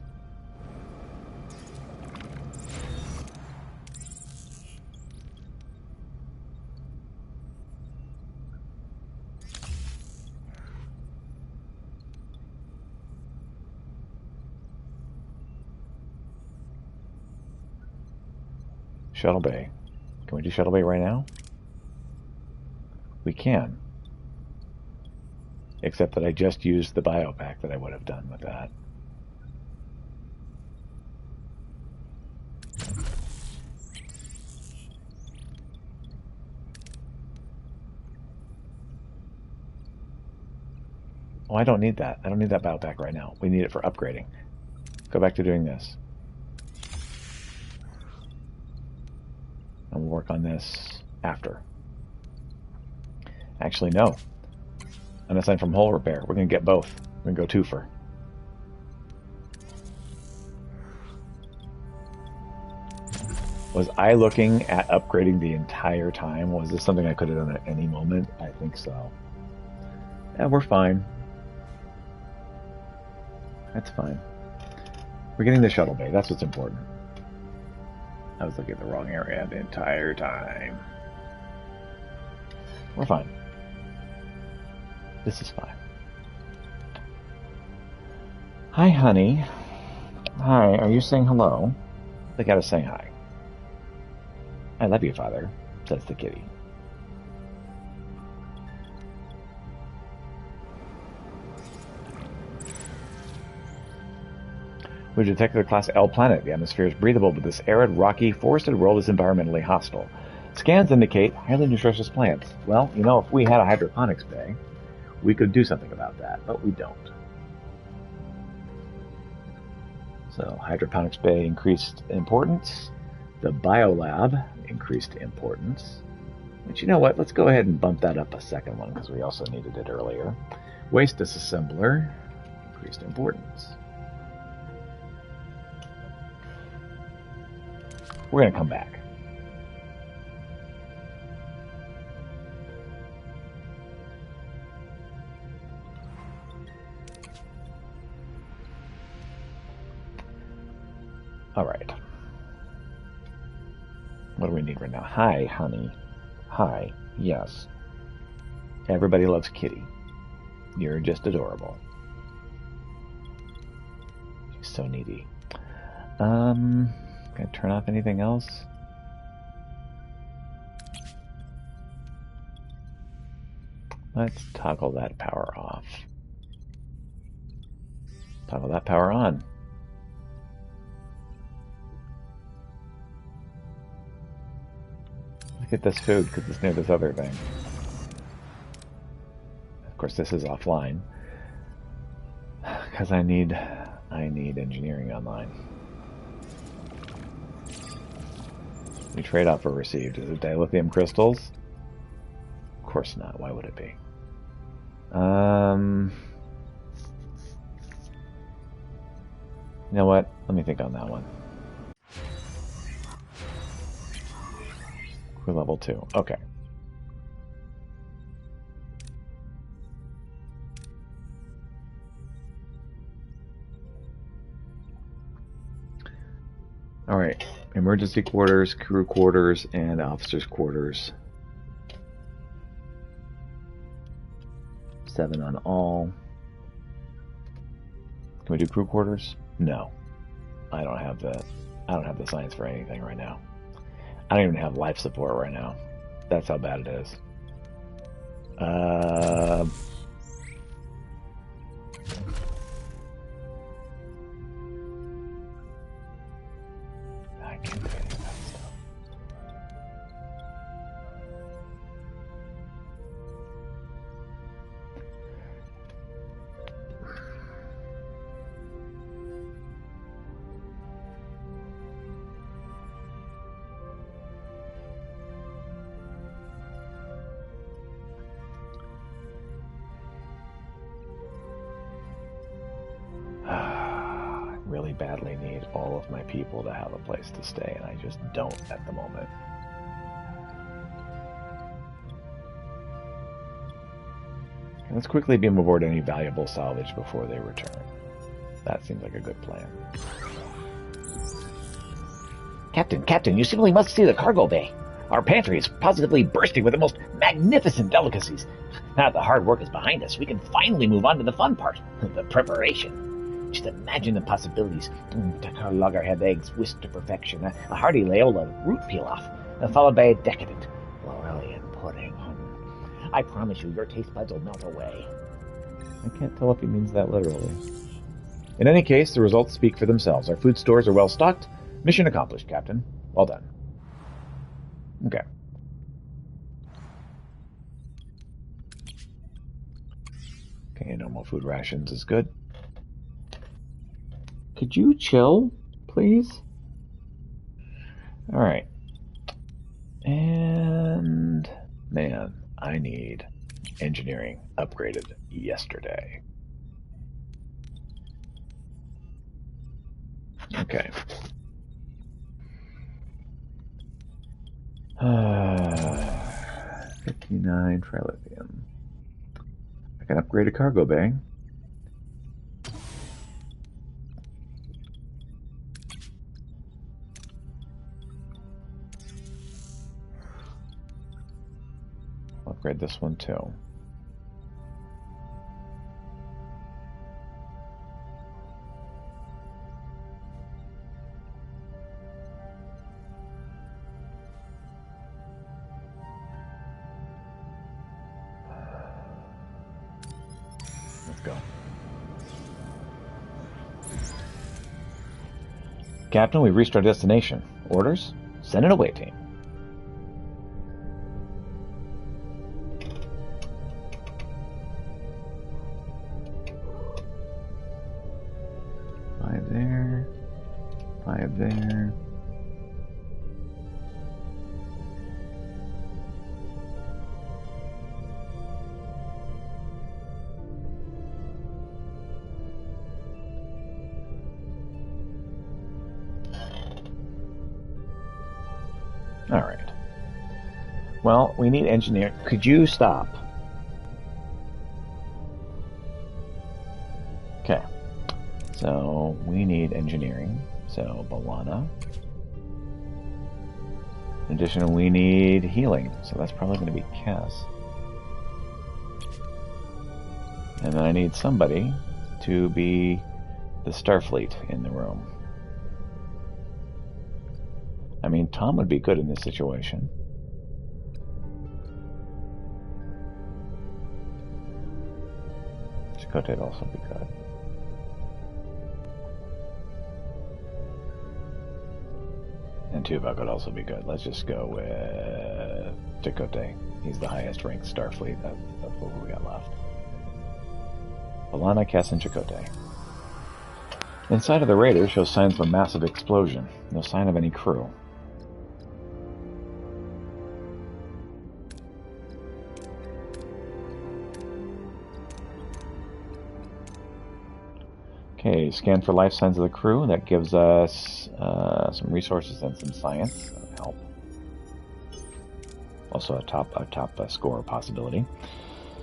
Shuttle Bay. Can we do Shuttle Bay right now? We can. Except that I just used the biopack that I would have done with that. Oh, I don't need that. I don't need that battle pack right now. We need it for upgrading. Go back to doing this. And we'll work on this after. Actually, no. Unassigned from hull repair. We're going to get both. We're going to go twofer. Was I looking at upgrading the entire time? Was this something I could have done at any moment? I think so. Yeah, we're fine. That's fine. We're getting the shuttle bay. That's what's important. I was looking at the wrong area the entire time. We're fine. This is fine. Hi, honey. Hi, are you saying hello? They gotta say hi. I love you, Father, says the kitty. We detected a Class L planet. The atmosphere is breathable, but this arid, rocky, forested world is environmentally hostile. Scans indicate highly nutritious plants. Well, you know, if we had a hydroponics bay, we could do something about that, but we don't. So, hydroponics bay increased importance. The biolab increased importance. But you know what? Let's go ahead and bump that up a second one, because we also needed it earlier. Waste disassembler increased importance. We're going to come back. All right. What do we need right now? Hi, honey. Hi. Yes. Everybody loves Kitty. You're just adorable. She's so needy. Can I turn off anything else? Let's toggle that power off. Toggle that power on. Look at this food, because it's near this other thing. Of course, this is offline. Because I need engineering online. We trade off for received. Is it dilithium crystals? Of course not. Why would it be? You know what? Let me think on that one. We're level 2. Okay. All right. Emergency quarters, crew quarters, and officers' quarters. 7 on all. Can we do crew quarters? No. I don't have the science for anything right now. I don't even have life support right now. That's how bad it is. I can't do any of that stuff. I really badly need all of my people to have a place to stay, and I just don't at the moment. Let's quickly beam aboard any valuable salvage before they return. That seems like a good plan. Captain, you simply must see the cargo bay. Our pantry is positively bursting with the most magnificent delicacies. Now that the hard work is behind us, we can finally move on to the fun part, the preparation. Just imagine the possibilities. Loggerhead eggs whisked to perfection, a hearty Laola root peel-off, followed by a decadent Laurelian pudding. I promise you, your taste buds will melt away. I can't tell if he means that literally. In any case, the results speak for themselves. Our food stores are well stocked. Mission accomplished, Captain. Well done. Okay. Okay, no more food rations is good. Could you chill, please? Alright. And... man, I need engineering upgraded yesterday. Okay. 59 trilithium. I can upgrade a cargo bay. Upgrade this one too. Let's go. Captain, we've reached our destination. Orders? Send an away team. Five there. Five there. All right. Well, we need engineer. Could you stop? Okay. So we need engineering. So Balana. In addition, we need healing. So that's probably going to be Cass. And then I need somebody to be the Starfleet in the room. I mean, Tom would be good in this situation. Chakotay would also be good. And Tuvok would also be good. Let's just go with Chakotay. He's the highest ranked Starfleet. That's what we got left. Balana, Cass, and Chakotay. Inside of the Raider shows signs of a massive explosion. No sign of any crew. Okay, scan for life signs of the crew. That gives us some resources and some science. That'll help. Also a top score possibility.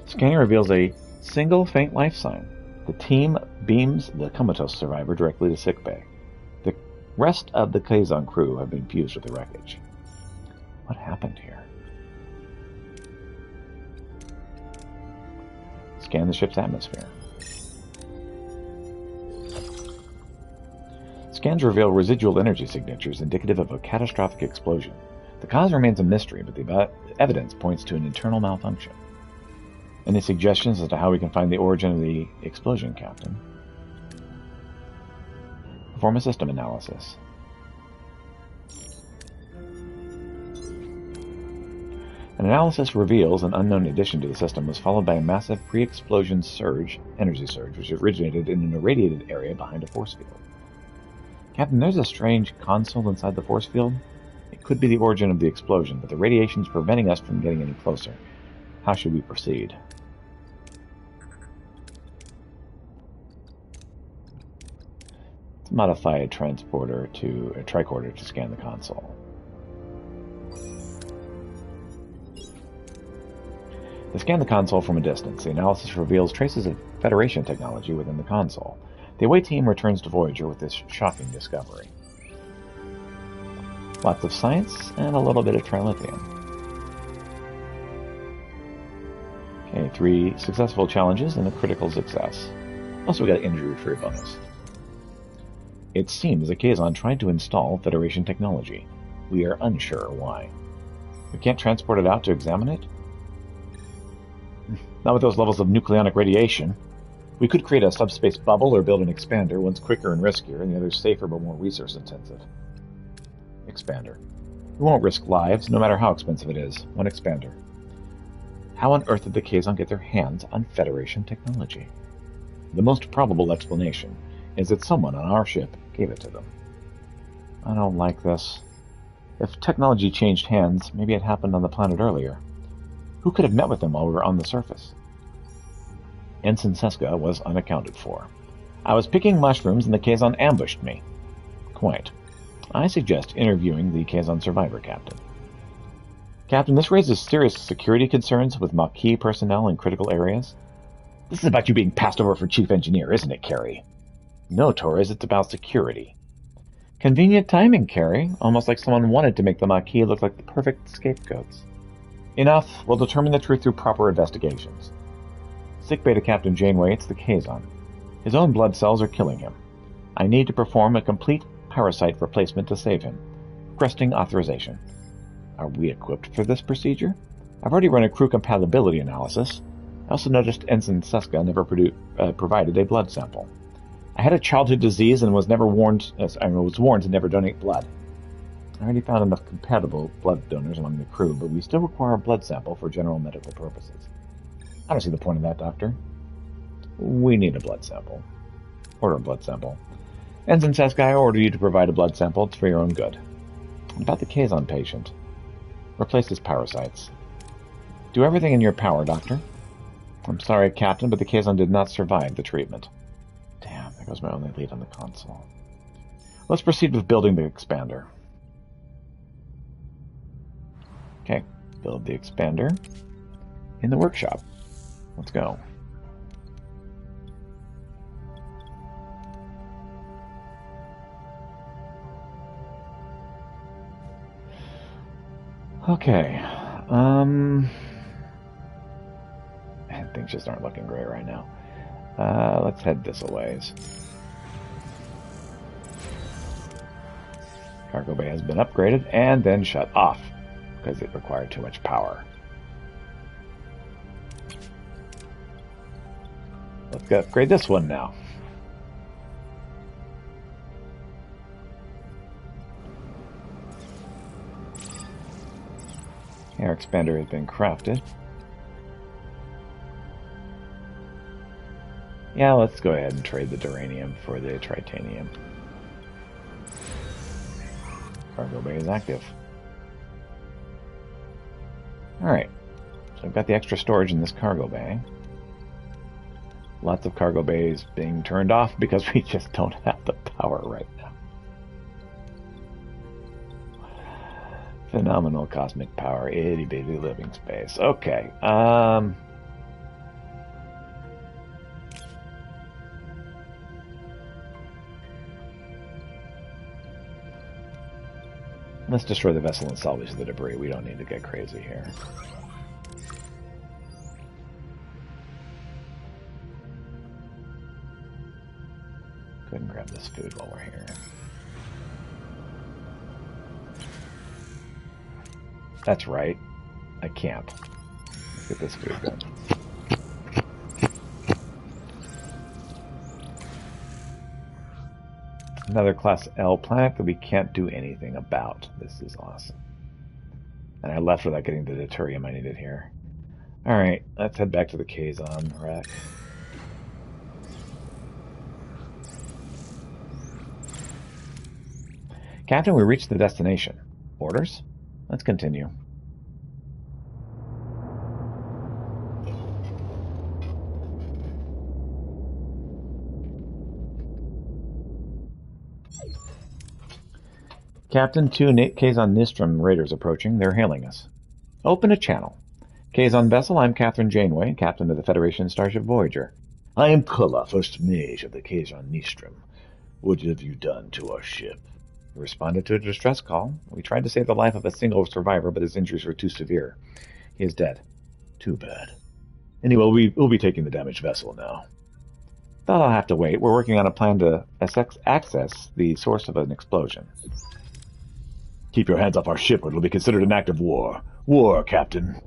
Scanning reveals a single faint life sign. The team beams the comatose survivor directly to sickbay. The rest of the Kazon crew have been fused with the wreckage. What happened here? Scan the ship's atmosphere. Scans reveal residual energy signatures indicative of a catastrophic explosion. The cause remains a mystery, but the evidence points to an internal malfunction. Any suggestions as to how we can find the origin of the explosion, Captain? Perform a system analysis. An analysis reveals an unknown addition to the system was followed by a massive pre-explosion energy surge, which originated in an irradiated area behind a force field. Captain, there's a strange console inside the force field. It could be the origin of the explosion, but the radiation's preventing us from getting any closer. How should we proceed? Let's modify a tricorder to scan the console. To scan the console from a distance, the analysis reveals traces of Federation technology within the console. The away team returns to Voyager with this shocking discovery. Lots of science and a little bit of trilithium. Okay, 3 successful challenges and a critical success. Also, we got an injury-free bonus. It seems the Kazon tried to install Federation technology. We are unsure why. We can't transport it out to examine it? Not with those levels of nucleonic radiation. We could create a subspace bubble or build an expander. One's quicker and riskier, and the other's safer but more resource-intensive. Expander. We won't risk lives, no matter how expensive it is. One expander. How on earth did the Kazon get their hands on Federation technology? The most probable explanation is that someone on our ship gave it to them. I don't like this. If technology changed hands, maybe it happened on the planet earlier. Who could have met with them while we were on the surface? Ensign Seska was unaccounted for. I was picking mushrooms and the Kazon ambushed me. Quite. I suggest interviewing the Kazon survivor captain. Captain, this raises serious security concerns with Maquis personnel in critical areas. This is about you being passed over for chief engineer, isn't it, Carrie? No, Torres, it's about security. Convenient timing, Carrie. Almost like someone wanted to make the Maquis look like the perfect scapegoats. Enough. We'll determine the truth through proper investigations. Sickbay to Captain Janeway, it's the Kazon. His own blood cells are killing him. I need to perform a complete parasite replacement to save him. Requesting authorization. Are we equipped for this procedure? I've already run a crew compatibility analysis. I also noticed Ensign Seska never provided a blood sample. I had a childhood disease and was warned to never donate blood. I already found enough compatible blood donors among the crew, but we still require a blood sample for general medical purposes. I don't see the point of that, Doctor. We need a blood sample. Order a blood sample. Ensign Seska, I order you to provide a blood sample. It's for your own good. What about the Kazon patient? Replace his parasites. Do everything in your power, Doctor. I'm sorry, Captain, but the Kazon did not survive the treatment. Damn, there goes my only lead on the console. Let's proceed with building the expander. Okay, build the expander in the workshop. Let's go. Okay, things just aren't looking great right now. Let's head this a ways. Cargo bay has been upgraded and then shut off because it required too much power. Let's upgrade this one now. Air expander has been crafted. Yeah, let's go ahead and trade the duranium for the tritanium. Cargo bay is active. Alright, so I've got the extra storage in this cargo bay. Lots of cargo bays being turned off because we just don't have the power right now. Phenomenal cosmic power, itty bitty living space. Okay, let's destroy the vessel and salvage the debris. We don't need to get crazy here. Go ahead and grab this food while we're here. That's right. I camp. Let's get this food done. Another Class L planet that we can't do anything about. This is awesome. And I left without getting the deuterium I needed here. Alright, let's head back to the Kazon wreck. Captain, we reached the destination. Orders? Let's continue. Captain, 2 Kazon Nistrum raiders approaching. They're hailing us. Open a channel. Kazon vessel, I'm Catherine Janeway, captain of the Federation starship Voyager. I am Kulla, first mage of the Kazon Nistrum. What have you done to our ship? We responded to a distress call. We tried to save the life of a single survivor, but his injuries were too severe. He is dead. Too bad. Anyway, we'll be taking the damaged vessel now. Thought I'll have to wait. We're working on a plan to access the source of an explosion. Keep your hands off our ship or it'll be considered an act of war. War, Captain.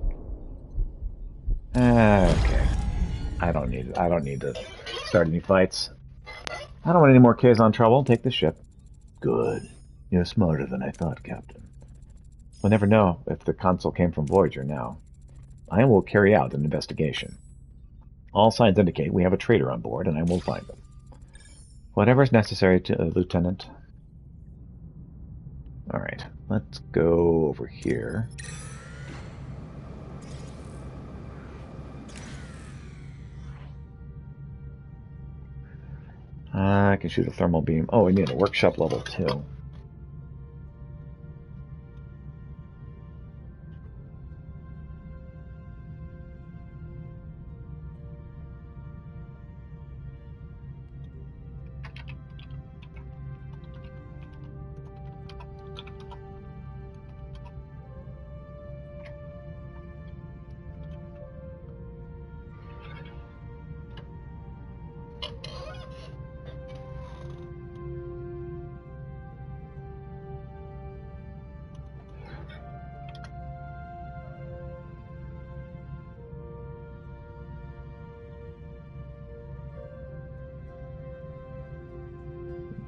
Okay. I don't need to start any fights. I don't want any more Kazon trouble. Take the ship. Good. You're smarter than I thought, Captain. We'll never know if the console came from Voyager now. I will carry out an investigation. All signs indicate we have a traitor on board, and I will find them. Whatever is necessary, Lieutenant. Alright, let's go over here. I can shoot a thermal beam. Oh, we need a workshop level 2.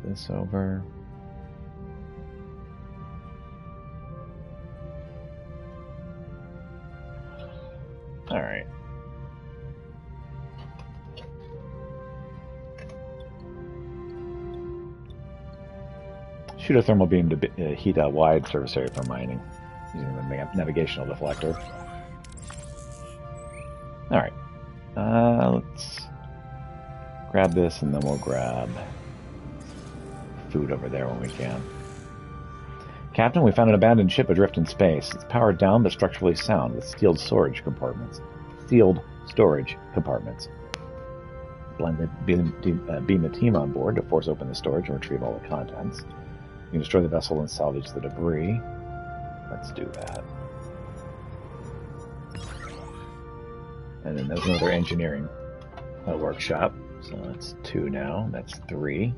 This over. All right. Shoot a thermal beam to heat a wide surface area for mining using the navigational deflector. All right. Let's grab this and then we'll grab food over there when we can. Captain, we found an abandoned ship adrift in space. It's powered down but structurally sound with sealed storage compartments. Blended beam a team on board to force open the storage and retrieve all the contents. You can destroy the vessel and salvage the debris. Let's do that. And then there's another engineering workshop. So that's 2 now. That's 3.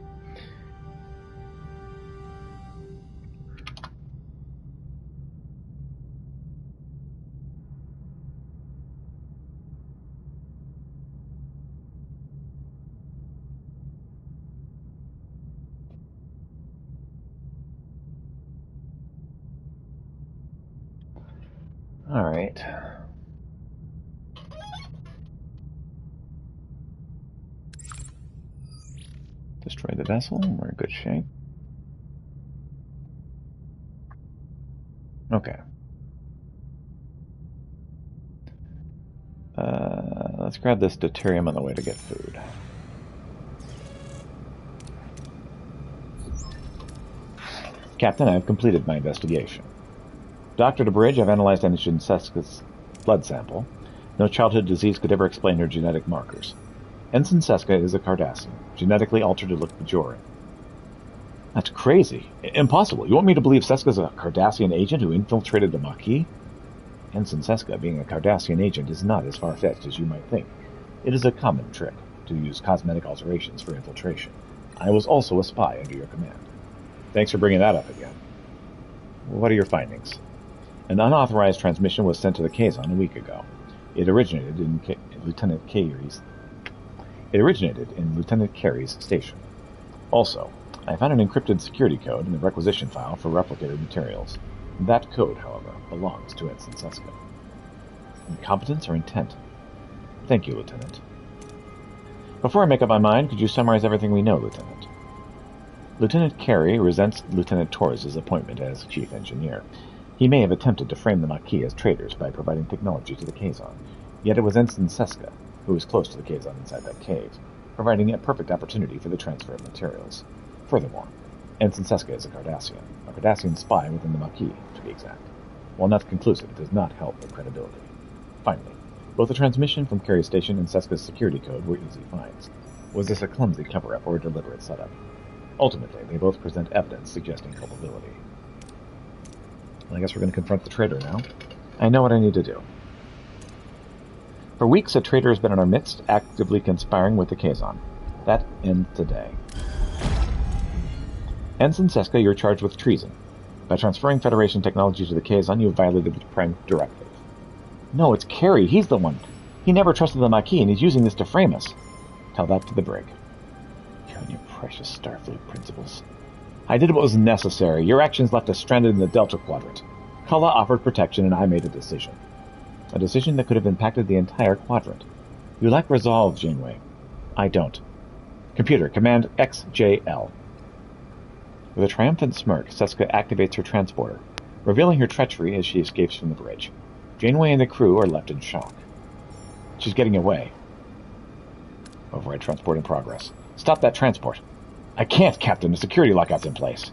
All right. Destroy the vessel. We're in good shape. Okay. Let's grab this deuterium on the way to get food. Captain, I have completed my investigation. Dr. DeBridge, I've analyzed Ensign Seska's blood sample. No childhood disease could ever explain her genetic markers. Ensign Seska is a Cardassian, genetically altered to look Bajoran. That's crazy. Impossible. You want me to believe Seska's a Cardassian agent who infiltrated the Maquis? Ensign Seska being a Cardassian agent is not as far-fetched as you might think. It is a common trick to use cosmetic alterations for infiltration. I was also a spy under your command. Thanks for bringing that up again. What are your findings? An unauthorized transmission was sent to the Kazon a week ago. It originated in Lieutenant Carey's station. Also, I found an encrypted security code in the requisition file for replicated materials. That code, however, belongs to Ensign Seska. Incompetence or intent? Thank you, Lieutenant. Before I make up my mind, could you summarize everything we know, Lieutenant? Lieutenant Carey resents Lieutenant Torres' appointment as chief engineer. He may have attempted to frame the Maquis as traitors by providing technology to the Kazon, yet it was Ensign Seska who was close to the Kazon inside that cave, providing a perfect opportunity for the transfer of materials. Furthermore, Ensign Seska is a Cardassian spy within the Maquis, to be exact. While not conclusive, it does not help their credibility. Finally, both the transmission from Carey's station and Seska's security code were easy finds. Was this a clumsy cover-up or a deliberate setup? Ultimately, they both present evidence suggesting culpability. I guess we're going to confront the traitor now. I know what I need to do. For weeks, a traitor has been in our midst, actively conspiring with the Kazon. That ends today. Ensign Seska, you're charged with treason. By transferring Federation technology to the Kazon, you have violated the Prime Directive. No, it's Carey. He's the one. He never trusted the Maquis, and he's using this to frame us. Tell that to the brig. You and your precious Starfleet principles. I did what was necessary. Your actions left us stranded in the Delta Quadrant. Kala offered protection, and I made a decision. A decision that could have impacted the entire quadrant. You lack resolve, Janeway. I don't. Computer, command XJL. With a triumphant smirk, Seska activates her transporter, revealing her treachery as she escapes from the bridge. Janeway and the crew are left in shock. She's getting away. Override transport in progress. Stop that transport. I can't, Captain. The security lockout's in place.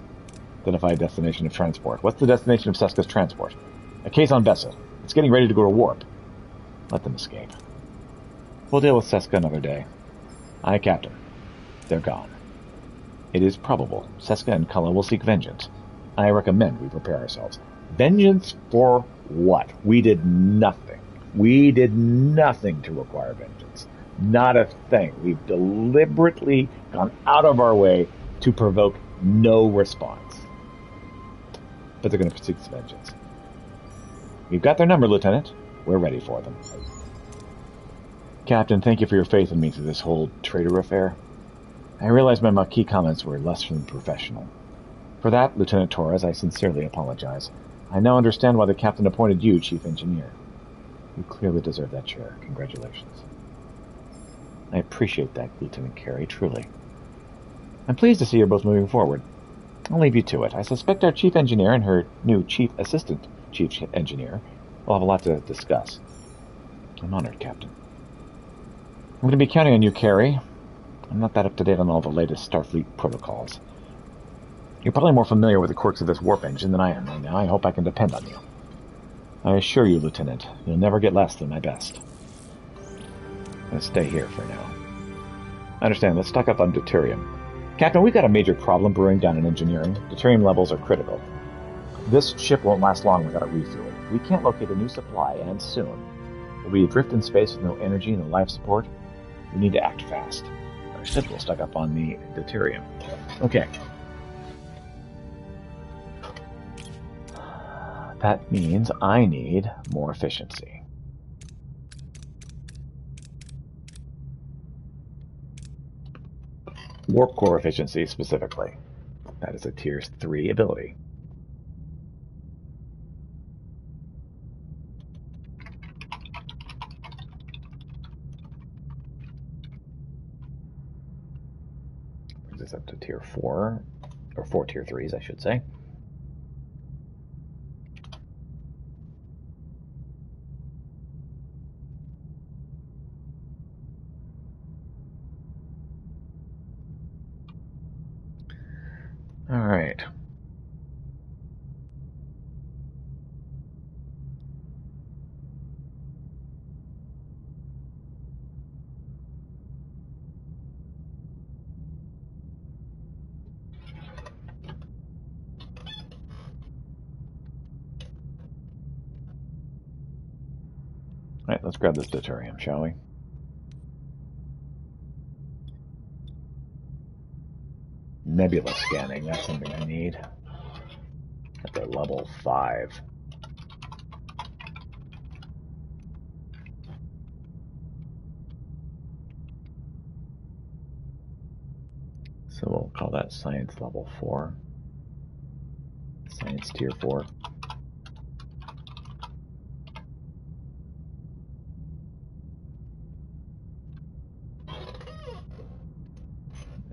Identify destination of transport. What's the destination of Seska's transport? A Kazon vessel. It's getting ready to go to warp. Let them escape. We'll deal with Seska another day. Aye, Captain. They're gone. It is probable Seska and Kala will seek vengeance. I recommend we prepare ourselves. Vengeance for what? We did nothing. We did nothing to require vengeance. Not a thing. We've deliberately gone out of our way to provoke no response. But they're going to seek vengeance. You've got their number, Lieutenant. We're ready for them. Captain, thank you for your faith in me through this whole traitor affair. I realize my Maquis comments were less than professional. For that, Lieutenant Torres, I sincerely apologize. I now understand why the captain appointed you Chief Engineer. You clearly deserve that chair. Congratulations. I appreciate that, Lieutenant Carey, truly. I'm pleased to see you're both moving forward. I'll leave you to it. I suspect our Chief Engineer and her new Chief Assistant Chief Engineer will have a lot to discuss. I'm honored, Captain. I'm going to be counting on you, Carey. I'm not that up-to-date on all the latest Starfleet protocols. You're probably more familiar with the quirks of this warp engine than I am right now. I hope I can depend on you. I assure you, Lieutenant, you'll never get less than my best. I'm going to stay here for now. I understand. Let's stock up on deuterium. Captain, we've got a major problem brewing down in engineering. Deuterium levels are critical. This ship won't last long without a refuel. We can't locate a new supply, and soon. We'll be adrift in space with no energy, no life support. We need to act fast. Understood. We'll stock up on the deuterium. Okay. That means I need more efficiency. Warp core efficiency, specifically. That is a Tier 3 ability. Brings us up to Tier 4, or 4 Tier 3s, I should say. All right. All right, let's grab this deuterium, shall we? Nebula scanning, that's something I need. At the level 5. So we'll call that Science level 4. Science Tier 4.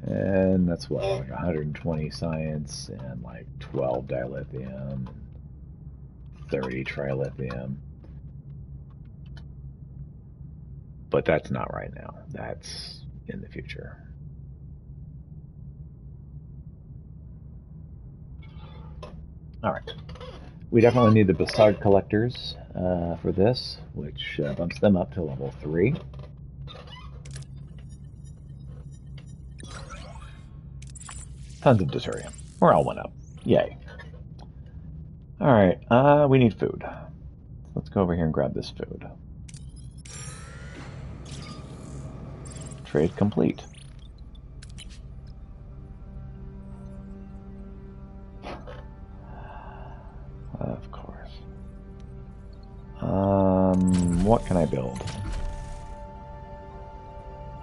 And that's what, like 120 science and like 12 dilithium, 30 trilithium. But that's not right now. That's in the future. All right. We definitely need the Bessard collectors for this, which bumps them up to level 3. Tons of deuterium. We're all one up. Yay. Alright, we need food. Let's go over here and grab this food. Trade complete. Of course. What can I build?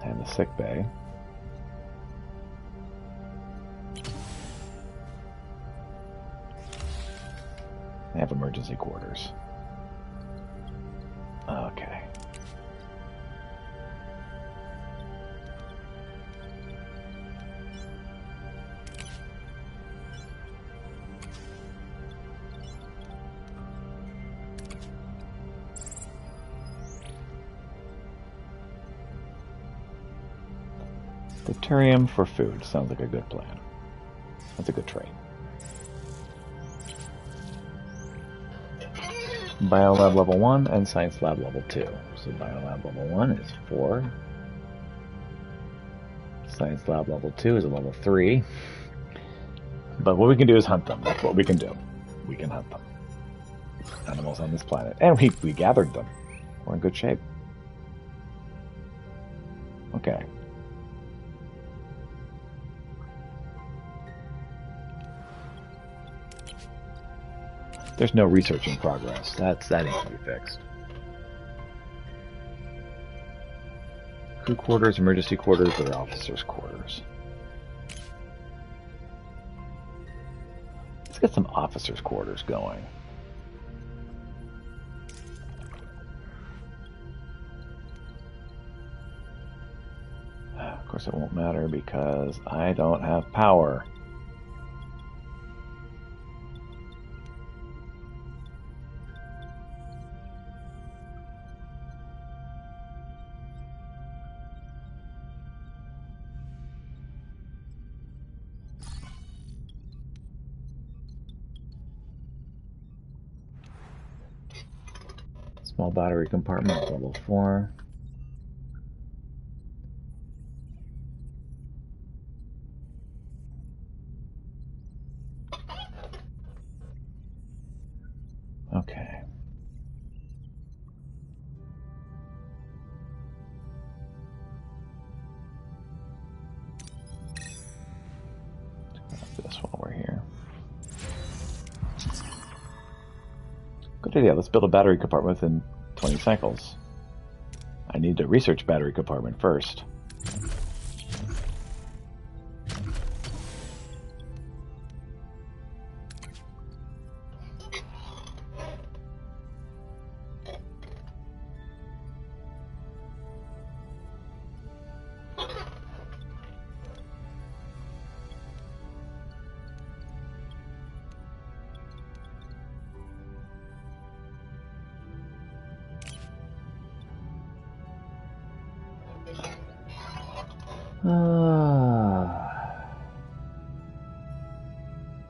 I have the sick bay. I have emergency quarters. Okay. Deuterium for food. Sounds like a good plan. That's a good trade. Biolab level 1 and Science Lab level 2. So Biolab level 1 is 4. Science Lab level 2 is a level 3. But what we can do is hunt them. That's what we can do. We can hunt them. Animals on this planet. And we gathered them. We're in good shape. Okay. There's no research in progress. That needs to be fixed. Crew quarters, emergency quarters, or officers' quarters. Let's get some officers' quarters going. Of course it won't matter because I don't have power. Small battery compartment, level 4. Okay. Let's grab this while we're here. Good idea. Let's build a battery compartment within 20 cycles. I need to research battery compartment first.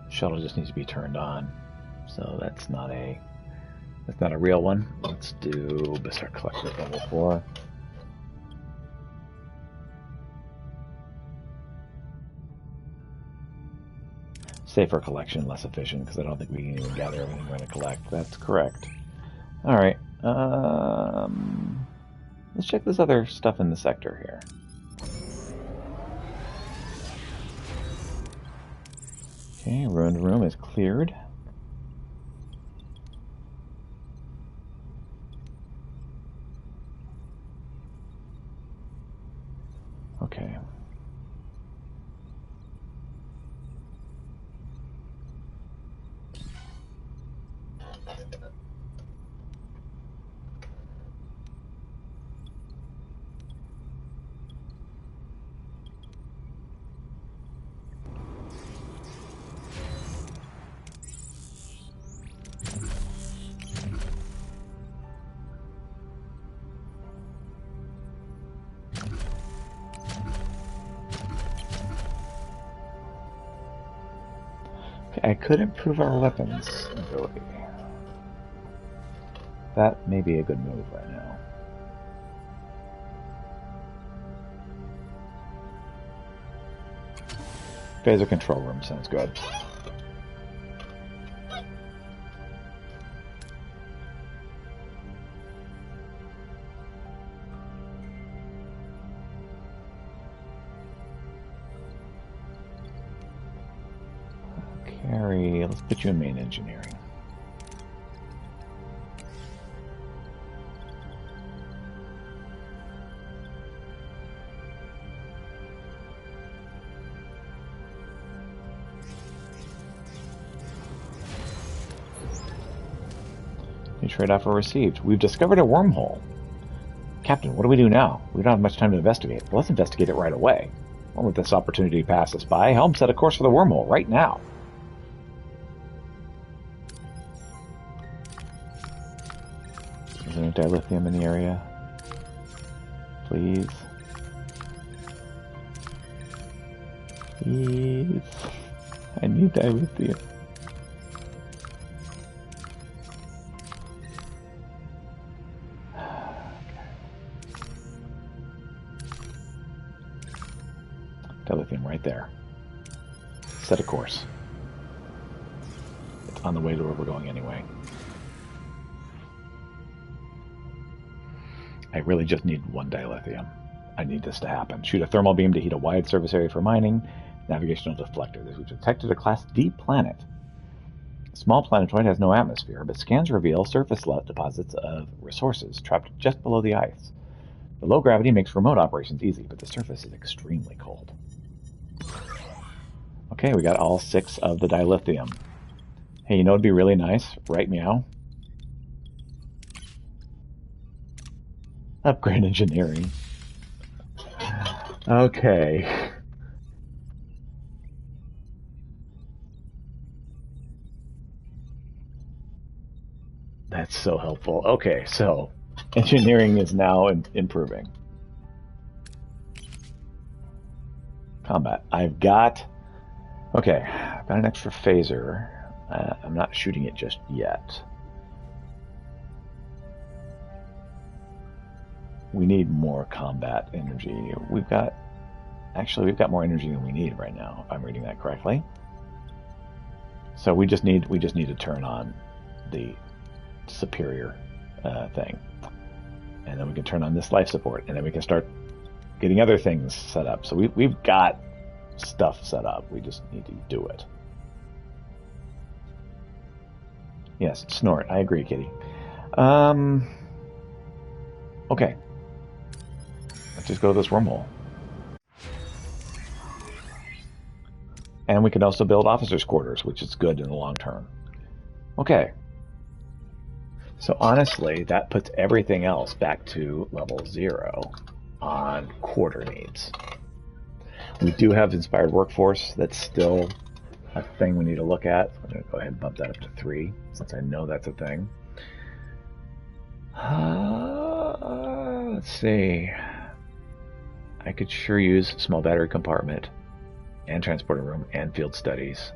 Shuttle just needs to be turned on, so that's not a real one. Let's do Berserk Collector level 4. Safer collection, less efficient, because I don't think we can even gather everything we're going to collect. That's correct. All right, let's check this other stuff in the sector here. Okay, ruined room is cleared. Okay. I could improve our weapons ability. That may be a good move right now. Phaser control room sounds good. Carrie, let's put you in main engineering. New trade offer received. We've discovered a wormhole. Captain, what do we do now? We don't have much time to investigate, but let's investigate it right away. Won't let this opportunity pass us by. Helm set a course for the wormhole right now. Is there any dilithium in the area? Please. Please. I need dilithium. Dilithium right there. Set a course. It's on the way to where we're going anyway. I really just need one dilithium. I need this to happen. Shoot a thermal beam to heat a wide surface area for mining. Navigational deflector. We've detected a Class D planet. A small planetoid has no atmosphere, but scans reveal surface deposits of resources trapped just below the ice. The low gravity makes remote operations easy, but the surface is extremely cold. Okay, we got all 6 of the dilithium. Hey, you know what'd be really nice? Right, meow? Upgrade engineering. Okay. That's so helpful. Okay, so engineering is now improving. Combat. I've got an extra phaser. I'm not shooting it just yet. We need more combat energy. We've got more energy than we need right now, if I'm reading that correctly. So we just need to turn on the superior thing, and then we can turn on this life support, and then we can start getting other things set up. So we've got stuff set up. We just need to do it. Yes, snort. I agree, Kitty. Okay. Let's just go to this wormhole. And we can also build officers' quarters, which is good in the long term. Okay. So honestly, that puts everything else back to level 0 on quarter needs. We do have inspired workforce. That's still a thing we need to look at. I'm going to go ahead and bump that up to 3, since I know that's a thing. Let's see. I could sure use small battery compartment and transporter room and field studies.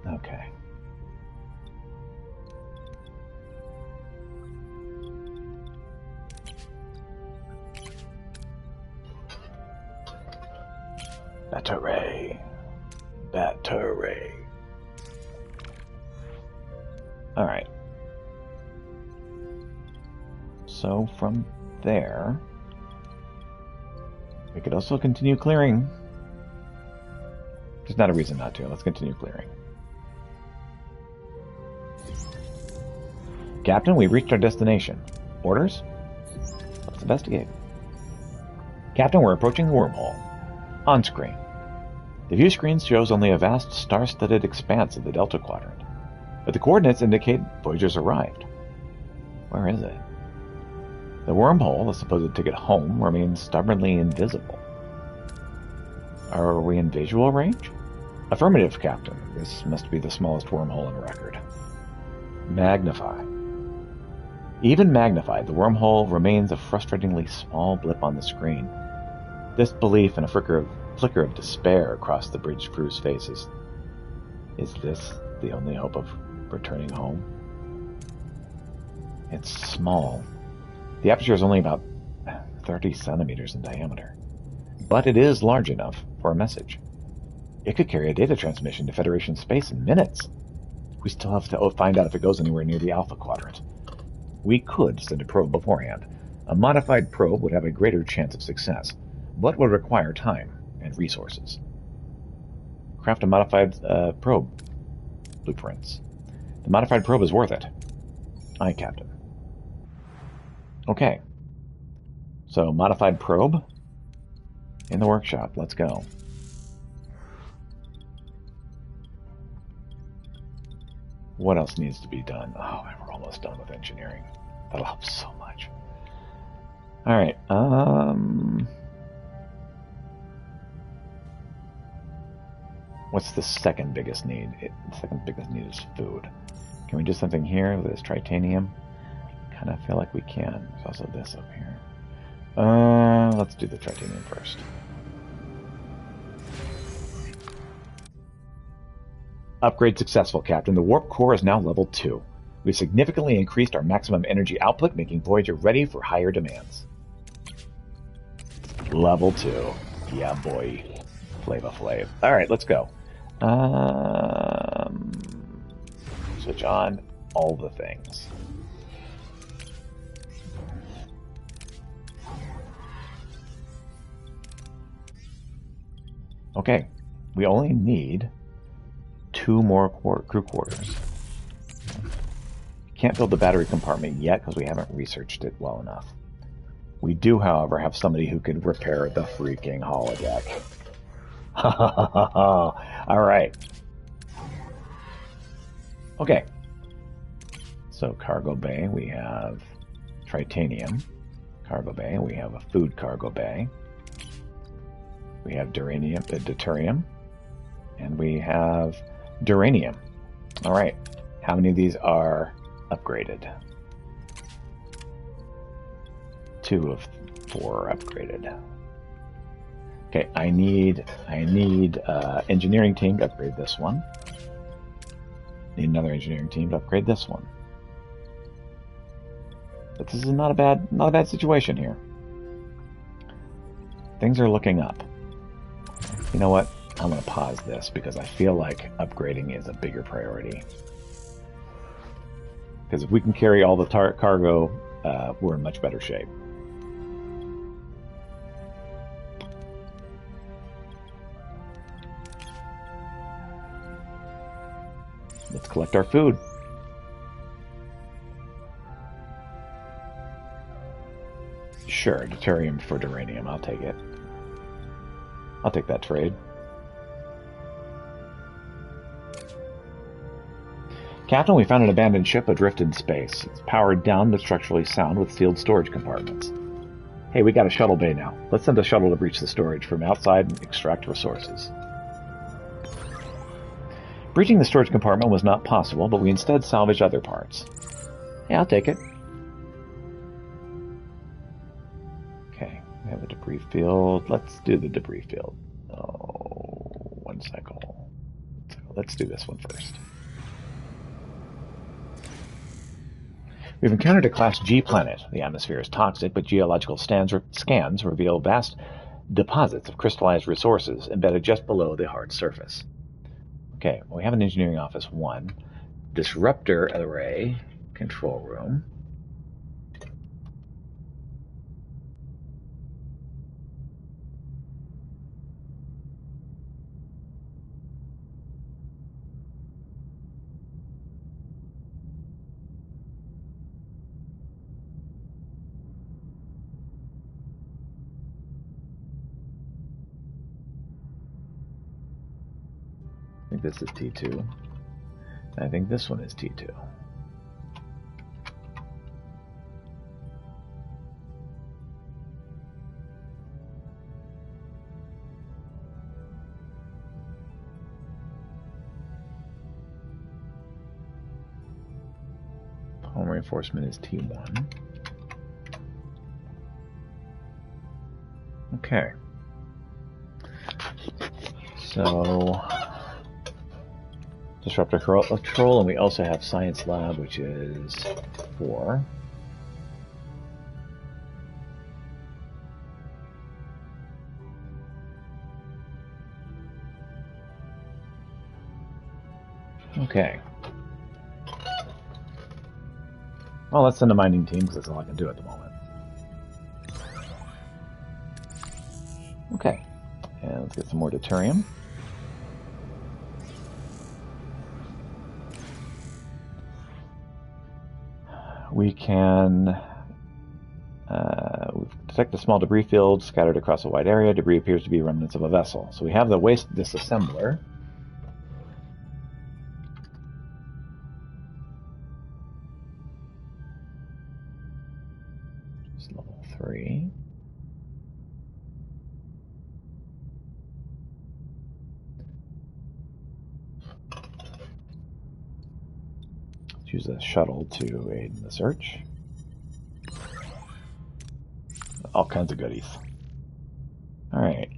Okay. Battery. Battery. Alright. So from there, we could also continue clearing. There's not a reason not to. Let's continue clearing. Captain, we've reached our destination. Orders? Let's investigate. Captain, we're approaching the wormhole. On screen. The view screen shows only a vast star-studded expanse of the Delta Quadrant, but the coordinates indicate Voyager's arrived. Where is it? The wormhole, the supposed ticket home, remains stubbornly invisible. Are we in visual range? Affirmative, Captain. This must be the smallest wormhole on record. Magnify. Even magnified, the wormhole remains a frustratingly small blip on the screen. Disbelief and a flicker of despair across the bridge crew's faces. Is this the only hope of returning home? It's small. The aperture is only about 30 centimeters in diameter, but it is large enough for a message. It could carry a data transmission to Federation space in minutes. We still have to find out if it goes anywhere near the Alpha Quadrant. We could send a probe beforehand. A modified probe would have a greater chance of success, but would require time and resources. Craft a modified probe. Blueprints. The modified probe is worth it. Aye, Captain. Okay. So, modified probe in the workshop. Let's go. What else needs to be done? Oh, and we're almost done with engineering. That'll help so much. All right. What's the second biggest need? The second biggest need is food. Can we do something here with this titanium? I kind of feel like we can. There's also this up here. Let's do the titanium first. Upgrade successful, Captain. The warp core is now level 2. We've significantly increased our maximum energy output, making Voyager ready for higher demands. Level 2. Yeah, boy. Flava Flav. Alright, let's go. Switch on all the things. Okay, we only need 2 more crew quarters. Can't build the battery compartment yet because we haven't researched it well enough. We do, however, have somebody who can repair the freaking holodeck. Alright. Okay. So, cargo bay, we have titanium. Cargo bay, we have a food cargo bay. We have deuterium. And we have duranium. Alright. How many of these are upgraded? 2 of 4 are upgraded. Okay, I need engineering team to upgrade this one. Need another engineering team to upgrade this one. But this is not a bad situation here. Things are looking up. You know what? I'm going to pause this because I feel like upgrading is a bigger priority. Because if we can carry all the cargo, we're in much better shape. Let's collect our food. Sure, deuterium for duranium. I'll take it. I'll take that trade. Captain, we found an abandoned ship adrift in space. It's powered down but structurally sound with sealed storage compartments. Hey, we got a shuttle bay now. Let's send a shuttle to breach the storage from outside and extract resources. Breaching the storage compartment was not possible, but we instead salvaged other parts. Yeah, I'll take it. Okay, we have the debris field. Let's do the debris field. Oh, one cycle. Let's do this one first. We've encountered a Class G planet. The atmosphere is toxic, but geological scans reveal vast deposits of crystallized resources embedded just below the hard surface. Okay, well, we have an engineering office 1. Disruptor array, control room. I think this is T2. I think this one is T2. Home reinforcement is T1. Okay. So Disruptor control, and we also have Science Lab, which is 4. Okay. Well, let's send a mining team, because that's all I can do at the moment. Okay. And let's get some more deuterium. We can detect a small debris field scattered across a wide area. Debris appears to be remnants of a vessel. So we have the waste disassembler. It's level 3. Let's use the shuttle to aid in the search. All kinds of goodies. Alright,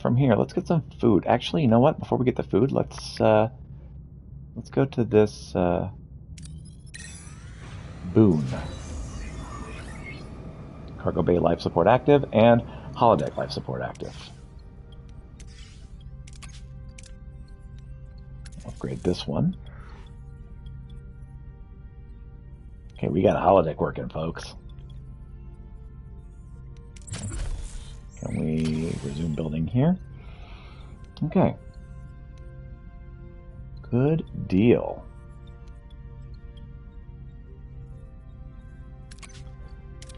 from here, let's get some food. Actually, you know what? Before we get the food, let's go to this boon. Cargo bay life support active and holodeck life support active. Upgrade this one. Okay, we got a holodeck working, folks. Can we resume building here? Okay. Good deal.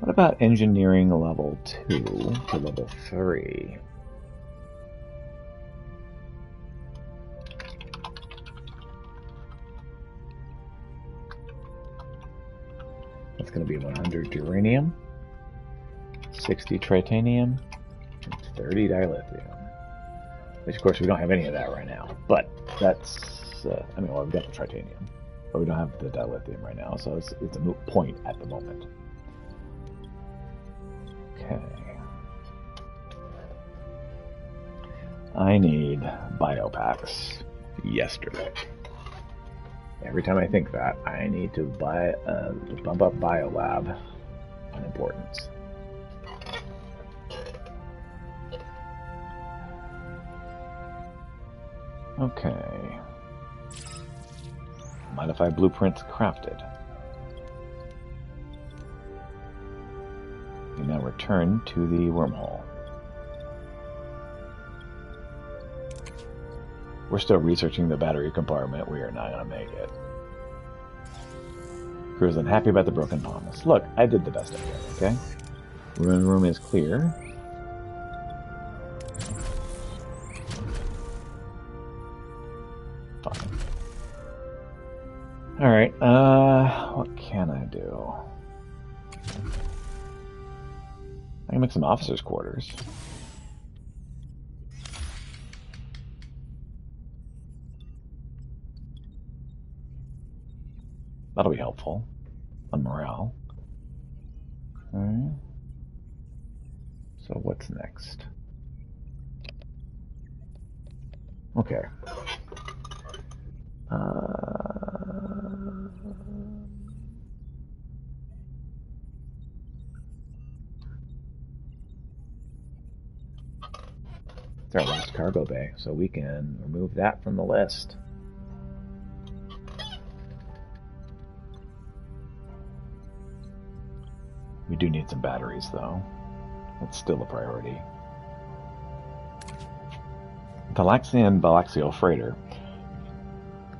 What about engineering level 2 to level 3? That's going to be 100 uranium, 60 tritanium, and 30 dilithium. Which, of course, we don't have any of that right now. But that's, I mean, well, we've got the tritanium, but we don't have the dilithium right now, so it's a moot point at the moment. Okay. I need biopacks yesterday. Every time I think that, I need to buy to bump up biolab in importance. Okay. Modify blueprints crafted. We now return to the wormhole. We're still researching the battery compartment. We are not going to make it. Crew's unhappy about the broken promise. Look, I did the best I could, okay? Room is clear. Fine. Alright, what can I do? I can make some officers' quarters. That'll be helpful on morale. Okay. So what's next? Okay. It's our last cargo bay, so we can remove that from the list. We do need some batteries, though. That's still a priority. Talaxian Balaxial freighter.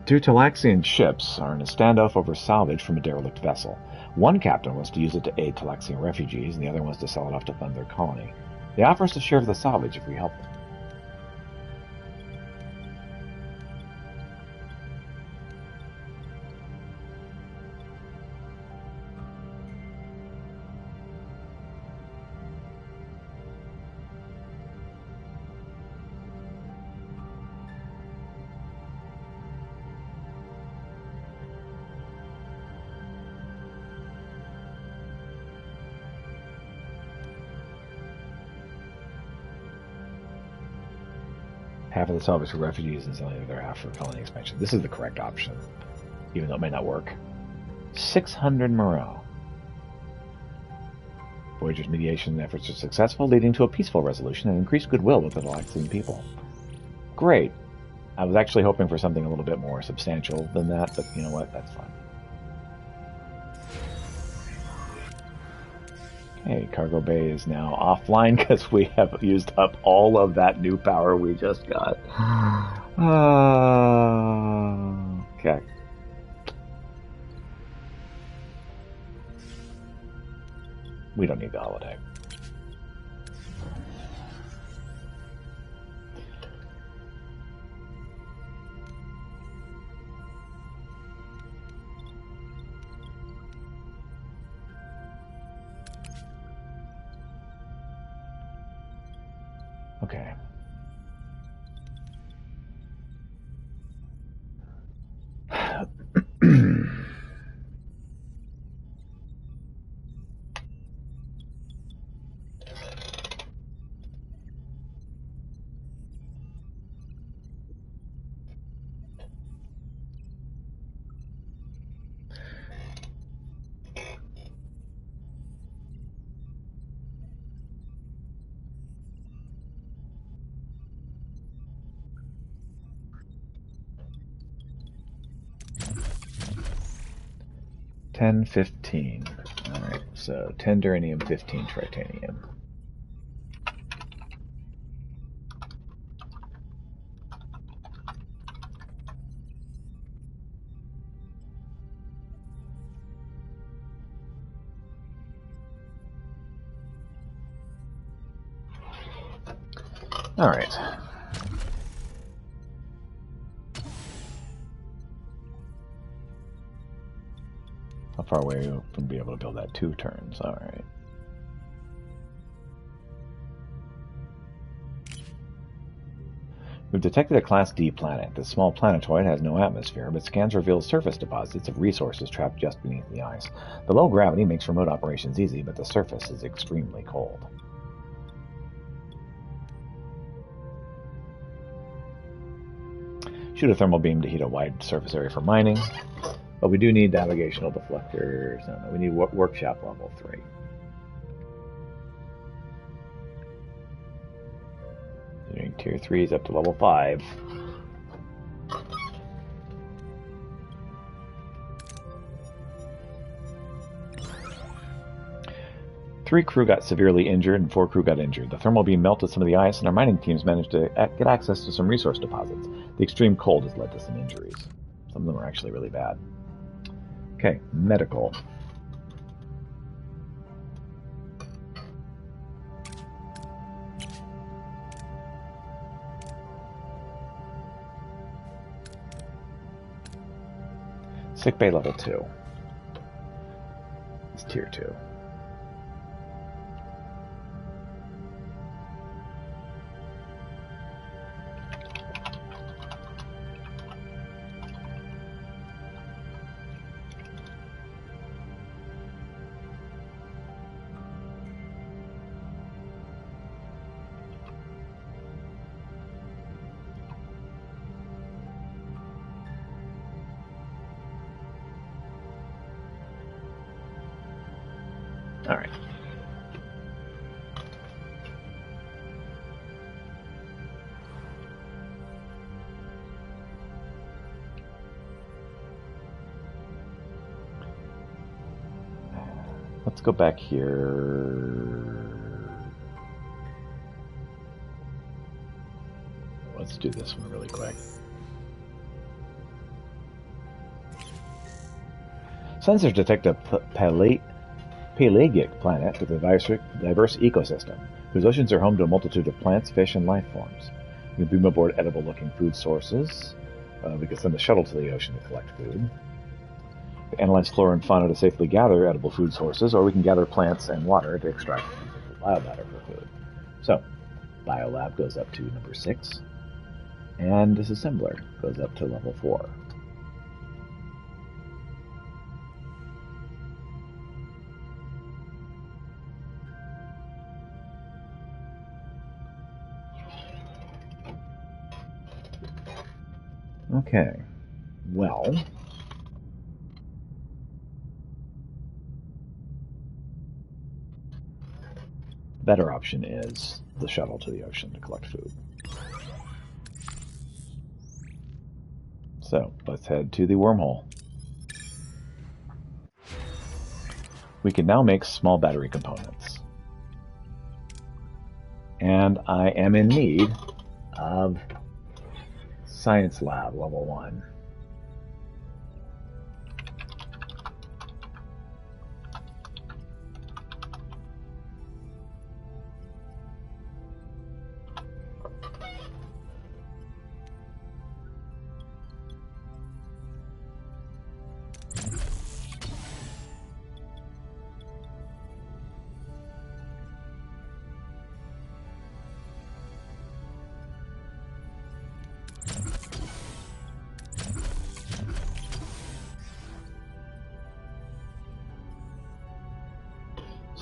2 Talaxian ships are in a standoff over salvage from a derelict vessel. One captain wants to use it to aid Talaxian refugees, and the other wants to sell it off to fund their colony. They offer us a share of the salvage if we help them. Half of the salvage for refugees and selling the other half for colony expansion. This is the correct option, even though it may not work. 600 morale. Voyager's mediation efforts are successful, leading to a peaceful resolution and increased goodwill with the Talaxian people. Great. I was actually hoping for something a little bit more substantial than that, but you know what? That's fine. Okay, cargo bay is now offline because we have used up all of that new power we just got. Okay. We don't need the holodeck. Okay. $10, $15. Alright, so 10 duranium, 15 tritanium. Alright. How far away from being able to build that? 2 turns. Alright. We've detected a Class D planet. This small planetoid has no atmosphere, but scans reveal surface deposits of resources trapped just beneath the ice. The low gravity makes remote operations easy, but the surface is extremely cold. Shoot a thermal beam to heat a wide surface area for mining, but we do need navigational deflectors. No, we need workshop level 3. Doing tier 3s up to level 5. Three crew got severely injured and 4 crew got injured. The thermal beam melted some of the ice, and our mining teams managed to get access to some resource deposits. The extreme cold has led to some injuries. Some of them are actually really bad. Okay, medical. Sick bay level 2. It's tier 2. All right. Let's go back here. Let's do this one really quick. Sensors detect a pelagic planet with a diverse ecosystem, whose oceans are home to a multitude of plants, fish, and life forms. We can beam aboard edible-looking food sources. We can send a shuttle to the ocean to collect food. We analyze flora and fauna to safely gather edible food sources, or we can gather plants and water to extract biomatter for food. So, Biolab goes up to number 6, and Disassembler goes up to level 4. Okay, well, the better option is the shuttle to the ocean to collect food. So, let's head to the wormhole. We can now make small battery components. And I am in need of Science Lab level 1.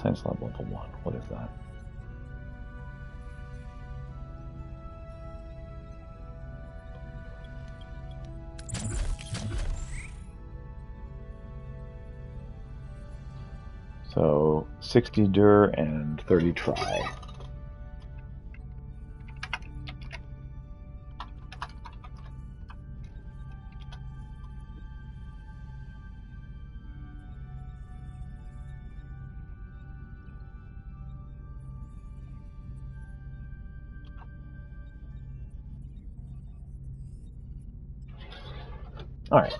Science lab level 1. What is that? So 60 dur and 30 try. All right.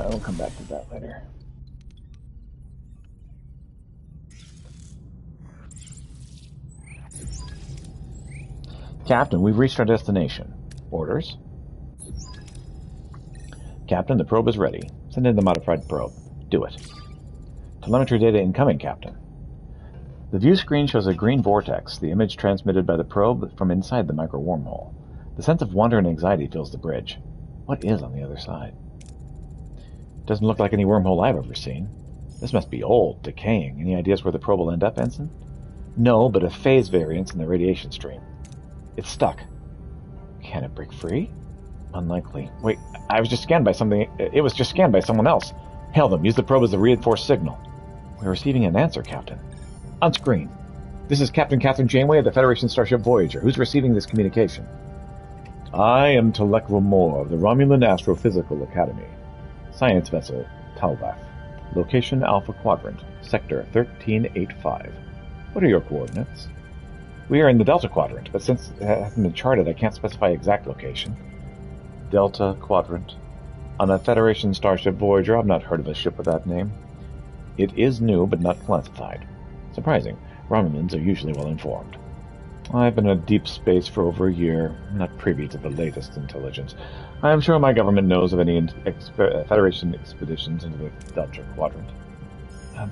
We'll come back to that later. Captain, we've reached our destination. Orders? Captain, the probe is ready. Send in the modified probe. Do it. Telemetry data incoming, Captain. The view screen shows a green vortex, the image transmitted by the probe from inside the micro wormhole. The sense of wonder and anxiety fills the bridge. What is on the other side? Doesn't look like any wormhole I've ever seen. This must be old, decaying. Any ideas where the probe will end up, Ensign? No, but a phase variance in the radiation stream. It's stuck. Can it break free? Unlikely. Wait, I was just scanned by something. It was just scanned by someone else. Hail them. Use the probe as a reinforced signal. We're receiving an answer, Captain. On screen. This is Captain Catherine Janeway of the Federation Starship Voyager. Who's receiving this communication? I am Telekro Moore of the Romulan Astrophysical Academy. Science vessel, Talvath. Location Alpha Quadrant, Sector 1385. What are your coordinates? We are in the Delta Quadrant, but since it hasn't been charted, I can't specify exact location. Delta Quadrant. On a Federation Starship Voyager, I've not heard of a ship with that name. It is new, but not classified. Surprising. Romulans are usually well informed. I've been in deep space for over a year, not privy to the latest intelligence. I am sure my government knows of any Federation expeditions into the Delta Quadrant.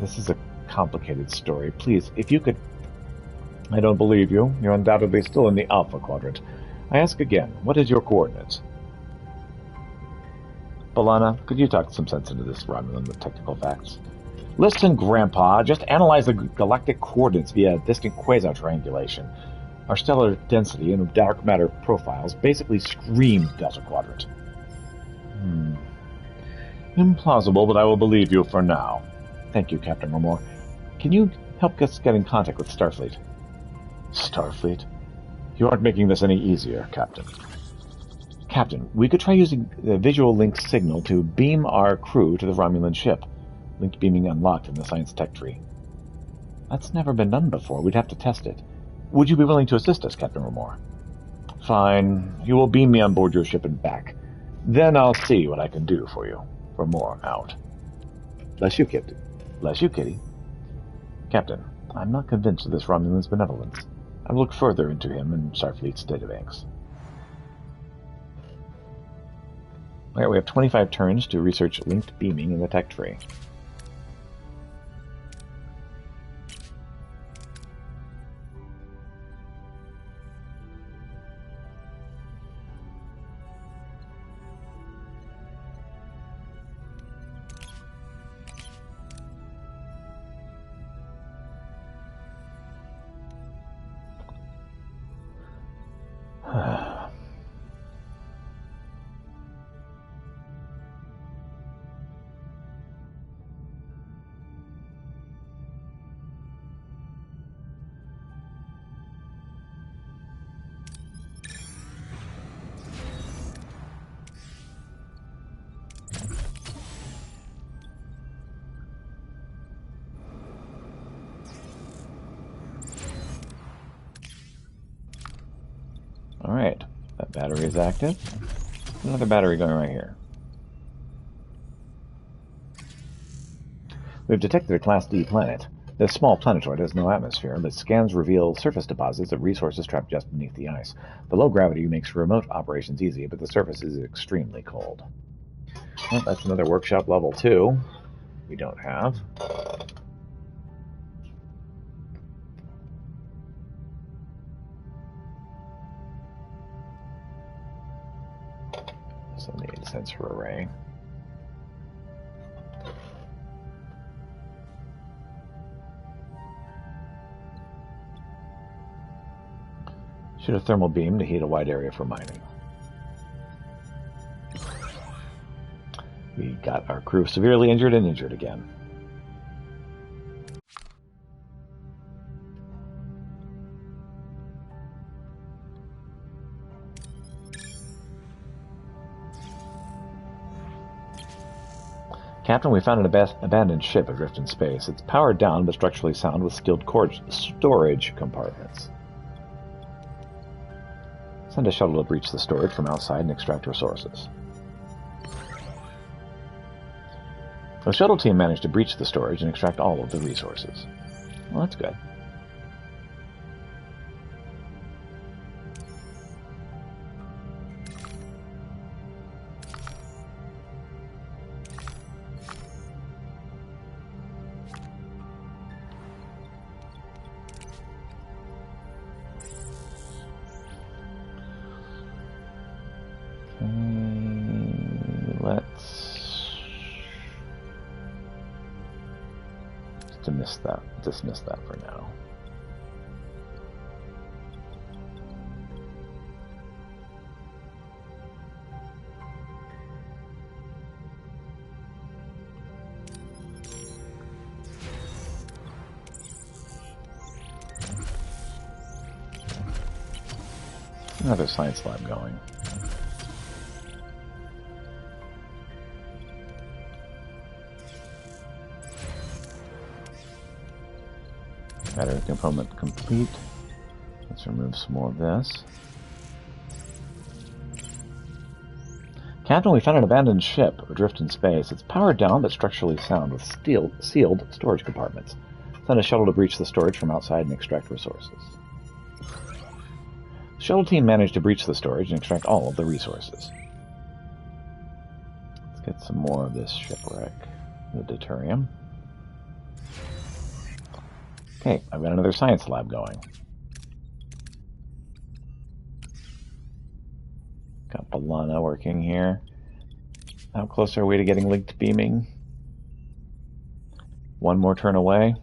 This is a complicated story. Please, if you could... I don't believe you. You're undoubtedly still in the Alpha Quadrant. I ask again, what is your coordinates? B'Elanna, could you talk some sense into this Romulan with technical facts? Listen, Grandpa, just analyze the galactic coordinates via distant quasar triangulation. Our stellar density and dark matter profiles basically scream Delta Quadrant. Implausible, but I will believe you for now. Thank you, Captain Romore. Can you help us get in contact with Starfleet? Starfleet? You aren't making this any easier, Captain. Captain, we could try using the visual link signal to beam our crew to the Romulan ship. Linked beaming unlocked in the science tech tree. That's never been done before. We'd have to test it. Would you be willing to assist us, Captain Romore? Fine. You will beam me on board your ship and back. Then I'll see what I can do for you. Romore out. Bless you, Captain. Bless you, Kitty. Captain, I'm not convinced of this Romulan's benevolence. I've looked further into him and Starfleet's databanks. Alright, we have 25 turns to research linked beaming in the tech tree. Alright, that battery is active. Another battery going right here. We've detected a Class D planet. This small planetoid has no atmosphere, but scans reveal surface deposits of resources trapped just beneath the ice. The low gravity makes remote operations easy, but the surface is extremely cold. Well, that's another workshop level 2 we don't have. So I need a sensor array. Shoot a thermal beam to heat a wide area for mining. We got our crew severely injured and injured again. Captain, we found an abandoned ship adrift in space. It's powered down but structurally sound with skilled storage compartments. Send a shuttle to breach the storage from outside and extract resources. The shuttle team managed to breach the storage and extract all of the resources. Well, that's good. Dismiss that for now. Another science lab going. Battery component complete. Let's remove some more of this. Captain, we found an abandoned ship adrift in space. It's powered down but structurally sound with sealed storage compartments. Send a shuttle to breach the storage from outside and extract resources. The shuttle team managed to breach the storage and extract all of the resources. Let's get some more of this shipwreck. The deuterium. Okay, I've got another science lab going. Got Balana working here. How close are we to getting linked beaming? One more turn away.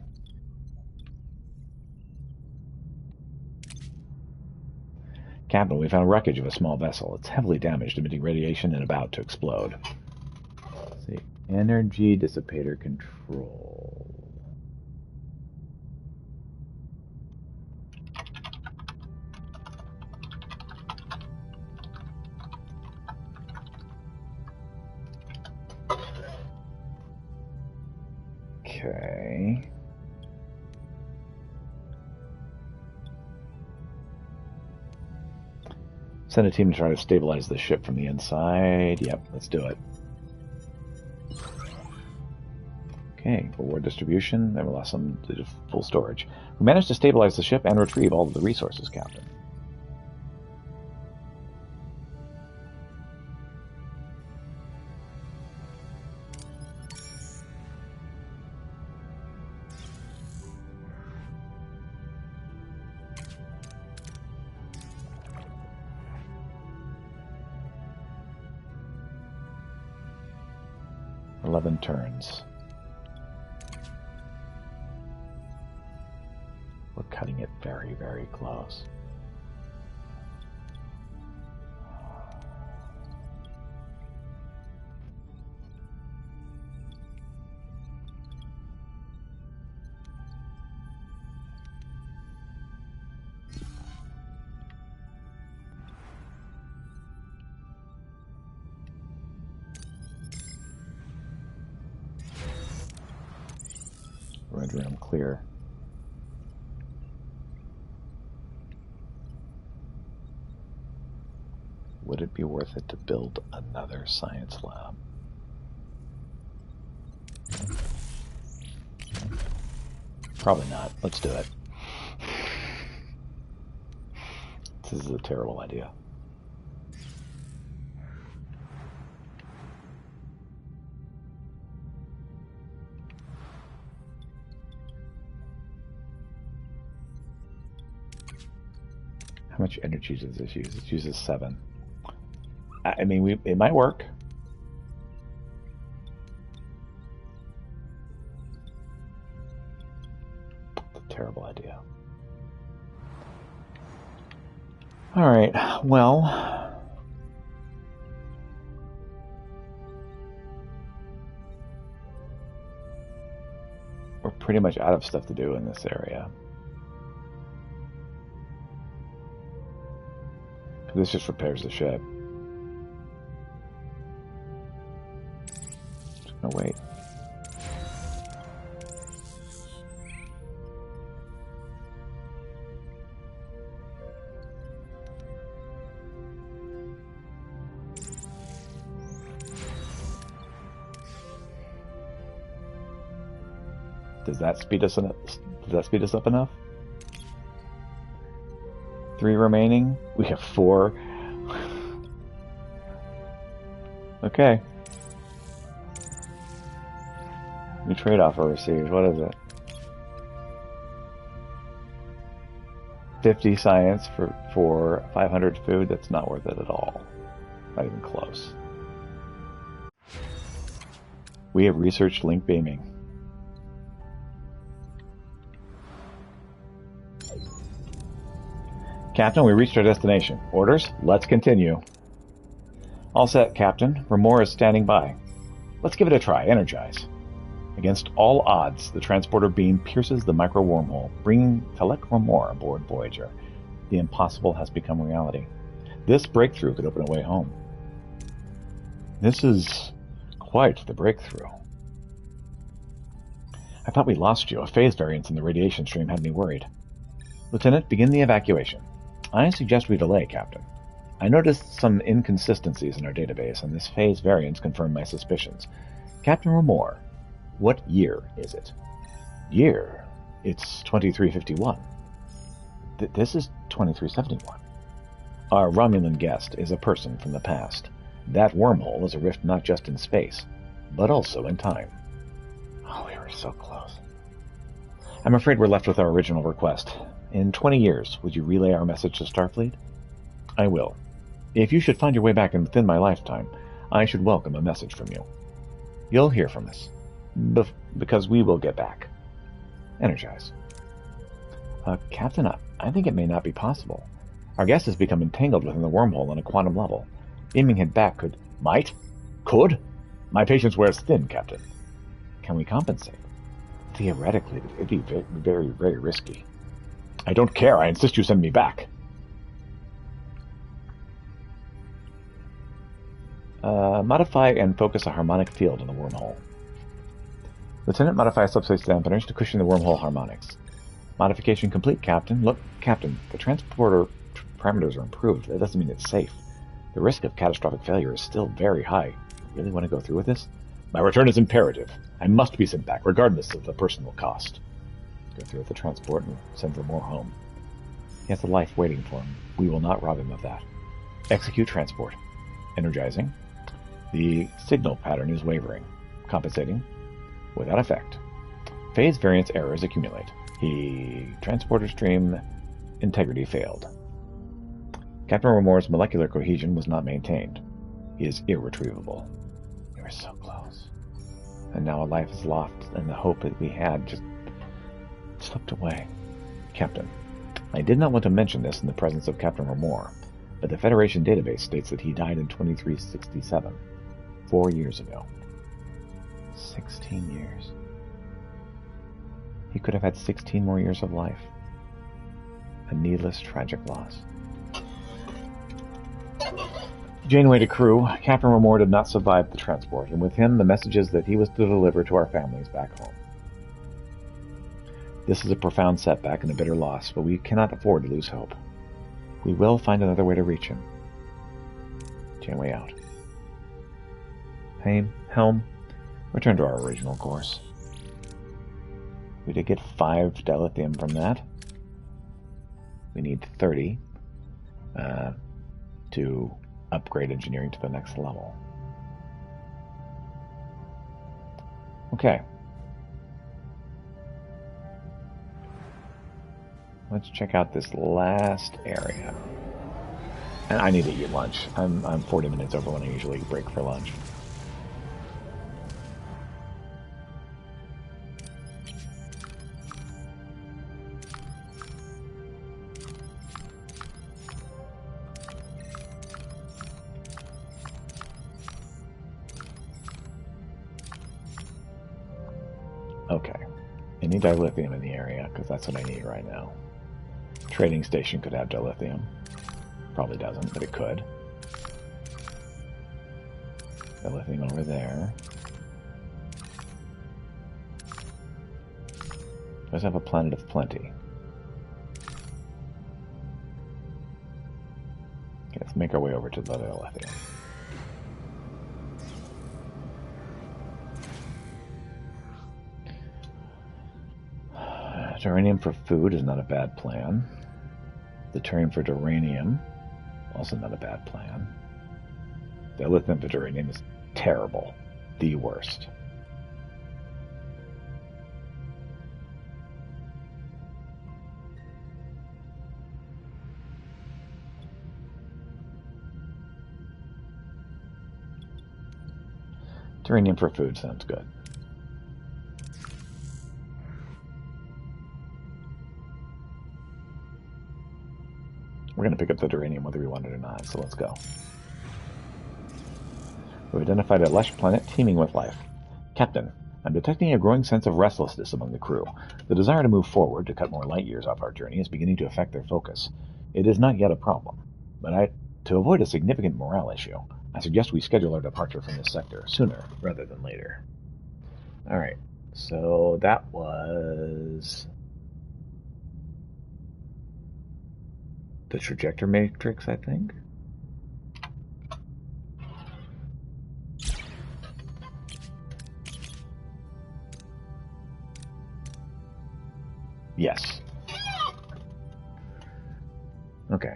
Captain, we found wreckage of a small vessel. It's heavily damaged, emitting radiation and about to explode. Let's see. Energy dissipator control. Okay. Send a team to try to stabilize the ship from the inside. Yep, let's do it. Okay, reward distribution. Then we lost some to full storage. We managed to stabilize the ship and retrieve all of the resources, Captain. Turns. We're cutting it very, very close. Rendering them clear. Would it be worth it to build another science lab? Probably not. Let's do it. This is a terrible idea. How much energy does this use? It uses 7. I mean, it might work. It's a terrible idea. Alright, well... we're pretty much out of stuff to do in this area. This just repairs the ship. Just gonna wait. Does that speed us enough? Does that speed us up enough? 3 remaining. We have 4. Okay. New trade offer received. What is it? 50 science for 500 food. That's not worth it at all. Not even close. We have researched link beaming. Captain, we reached our destination. Orders? Let's continue. All set, Captain. Remor is standing by. Let's give it a try. Energize. Against all odds, the transporter beam pierces the micro wormhole, bringing Telek Remor aboard Voyager. The impossible has become reality. This breakthrough could open a way home. This is quite the breakthrough. I thought we lost you. A phase variance in the radiation stream had me worried. Lieutenant, begin the evacuation. I suggest we delay, Captain. I noticed some inconsistencies in our database, and this phase variance confirmed my suspicions. Captain Remor, what year is it? Year? It's 2351. This is 2371. Our Romulan guest is a person from the past. That wormhole is a rift not just in space, but also in time. Oh, we were so close. I'm afraid we're left with our original request. In 20 years, would you relay our message to Starfleet? I will. If you should find your way back within my lifetime, I should welcome a message from you. You'll hear from us. Because we will get back. Energize. Captain, I think it may not be possible. Our guest has become entangled within the wormhole on a quantum level. Beaming him back could... Might? Could? My patience wears thin, Captain. Can we compensate? Theoretically, it'd be very, very risky. I don't care. I insist you send me back. Modify and focus a harmonic field in the wormhole. Lieutenant, modify subspace dampeners to cushion the wormhole harmonics. Modification complete, Captain. Look, Captain, the transporter parameters are improved. That doesn't mean it's safe. The risk of catastrophic failure is still very high. You really want to go through with this? My return is imperative. I must be sent back, regardless of the personal cost. Go through with the transport and send Remor home. He has a life waiting for him. We will not rob him of that. Execute transport. Energizing. The signal pattern is wavering. Compensating. Without effect. Phase variance errors accumulate. Transporter stream integrity failed. Captain Remor's molecular cohesion was not maintained. He is irretrievable. We were so close. And now a life is lost, and the hope that we had just slipped away. Captain, I did not want to mention this in the presence of Captain Remor, but the Federation database states that he died in 2367, 4 years ago. 16 years. He could have had 16 more years of life. A needless, tragic loss. Janeway to crew, Captain Remor did not survive the transport, and with him the messages that he was to deliver to our families back home. This is a profound setback and a bitter loss, but we cannot afford to lose hope. We will find another way to reach him. Janeway out. Helm, return to our original course. We did get 5 dilithium from that. We need 30 to upgrade engineering to the next level. Okay. Let's check out this last area. And I need to eat lunch. I'm 40 minutes over when I usually break for lunch. Okay. Any dilithium in the area, because that's what I need right now. Trading station could have dilithium. Probably doesn't, but it could. Dilithium over there. Does have a planet of plenty. Okay, let's make our way over to the dilithium. Uranium for food is not a bad plan. Deuterium for duranium, also not a bad plan. Dilithium for duranium is terrible. The worst. Duranium for food sounds good. We're going to pick up the duranium whether we want it or not, so let's go. We've identified a lush planet teeming with life. Captain, I'm detecting a growing sense of restlessness among the crew. The desire to move forward, to cut more light years off our journey, is beginning to affect their focus. It is not yet a problem, but to avoid a significant morale issue, I suggest we schedule our departure from this sector sooner rather than later. Alright, so that was the trajectory matrix, I think. Yes. Okay.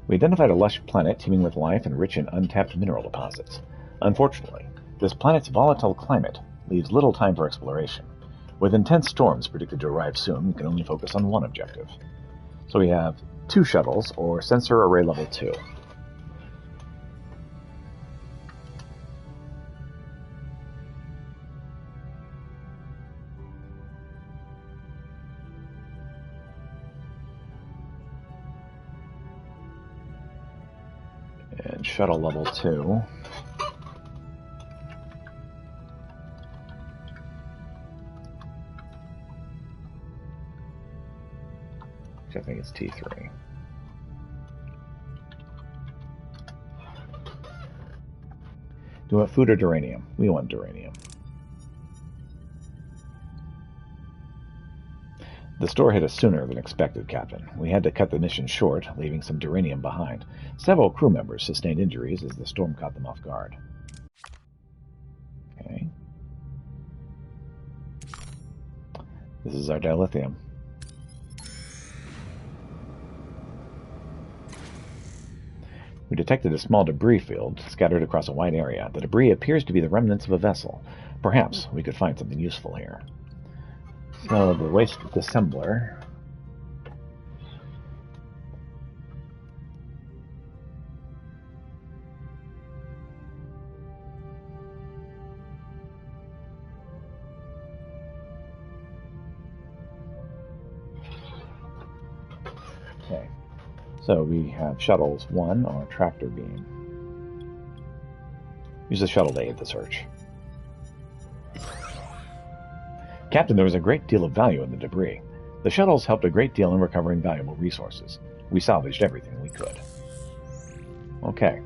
We identified a lush planet teeming with life and rich in untapped mineral deposits. Unfortunately, this planet's volatile climate leaves little time for exploration. With intense storms predicted to arrive soon, we can only focus on one objective. So we have 2 shuttles, or sensor array level 2. And shuttle level 2. I think it's T3. Do you want food or duranium? We want duranium. The store hit us sooner than expected, Captain. We had to cut the mission short, leaving some duranium behind. Several crew members sustained injuries as the storm caught them off guard. Okay. This is our dilithium. We detected a small debris field scattered across a wide area. The debris appears to be the remnants of a vessel. Perhaps we could find something useful here. So, the waste dissembler. Okay. So we have shuttles 1 or tractor beam. Use the shuttle to aid the search. Captain, there was a great deal of value in the debris. The shuttles helped a great deal in recovering valuable resources. We salvaged everything we could. Okay.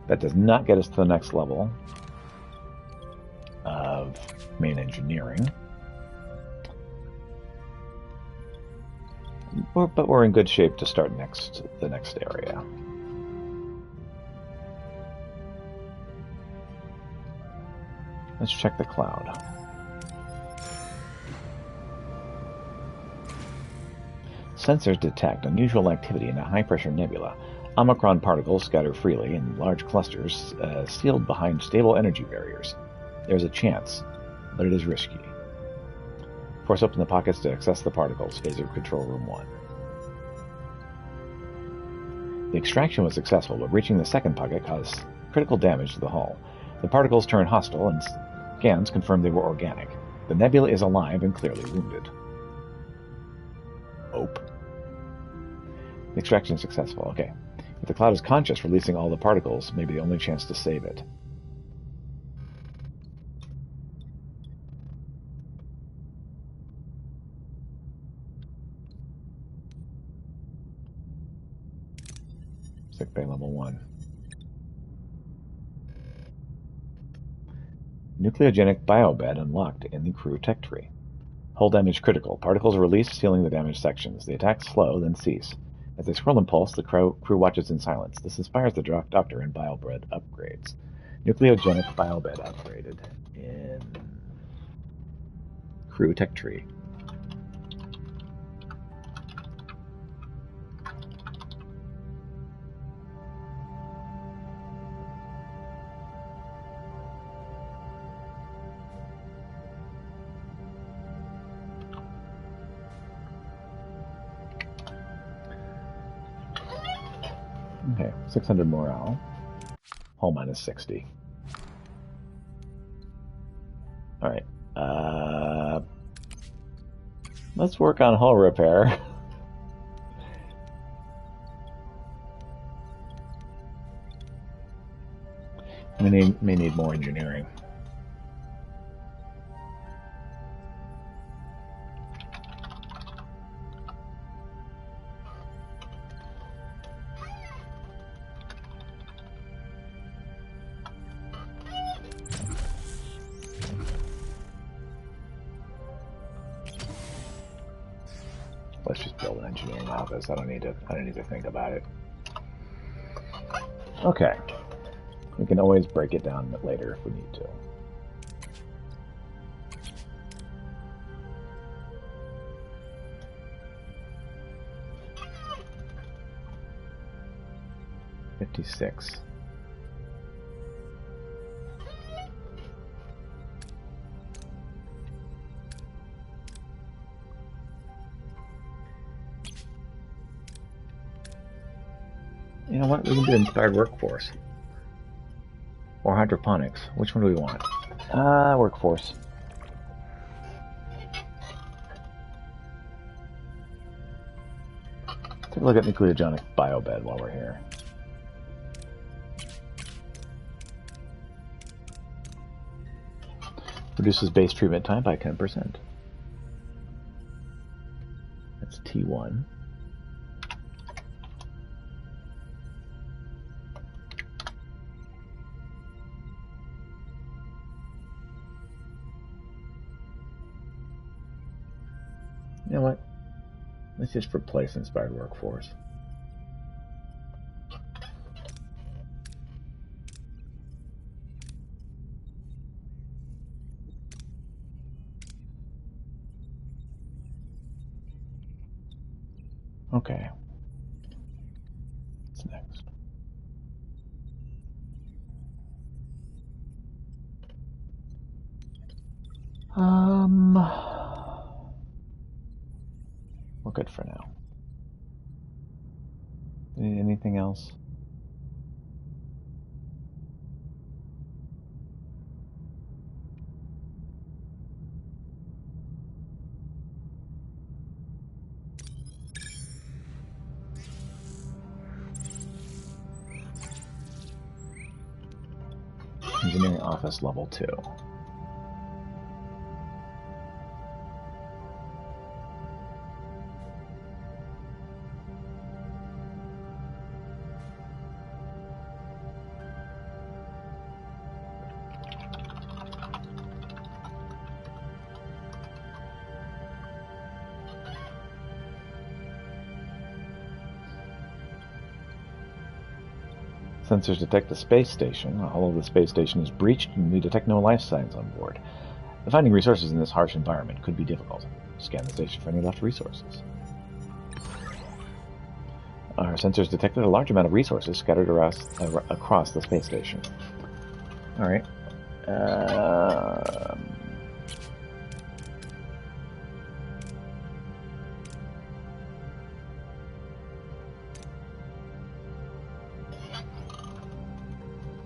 That does not get us to the next level of main engineering. But we're in good shape to start the next area. Let's check the cloud. Sensors detect unusual activity in a high-pressure nebula. Omicron particles scatter freely in large clusters, sealed behind stable energy barriers. There's a chance, but it is risky. Force open the pockets to access the particles. Phase of Control Room 1. The extraction was successful, but reaching the second pocket caused critical damage to the hull. The particles turned hostile, and scans confirmed they were organic. The nebula is alive and clearly wounded. Ope. Extraction is successful. Okay. If the cloud is conscious, releasing all the particles may be the only chance to save it. Sick bay level 1. Nucleogenic biobed unlocked in the crew tech tree. Hull damage critical. Particles are released, sealing the damaged sections. The attacks slow, then cease. As they swirl and pulse, the crew watches in silence. This inspires the doctor and biobed upgrades. Nucleogenic biobed upgraded in crew tech tree. Okay, 600 morale. Hull minus 60. Alright. Let's work on hull repair. We may need more engineering. Let's just build an engineering office. I don't need to think about it. Okay. We can always break it down later if we need to. $56. You know what? We can do inspired workforce. Or hydroponics. Which one do we want? Workforce. Take a look at nucleogenic biobed while we're here. Reduces base treatment time by 10%. That's T1. You know what? Let's just replace inspired workforce. Okay. What's next? We're good for now. Need anything else? Engineering office level 2. Sensors detect the space station. The hull of the space station is breached and we detect no life signs on board. Finding resources in this harsh environment could be difficult. Scan the station for any left resources. Our sensors detected a large amount of resources scattered across the space station. Alright.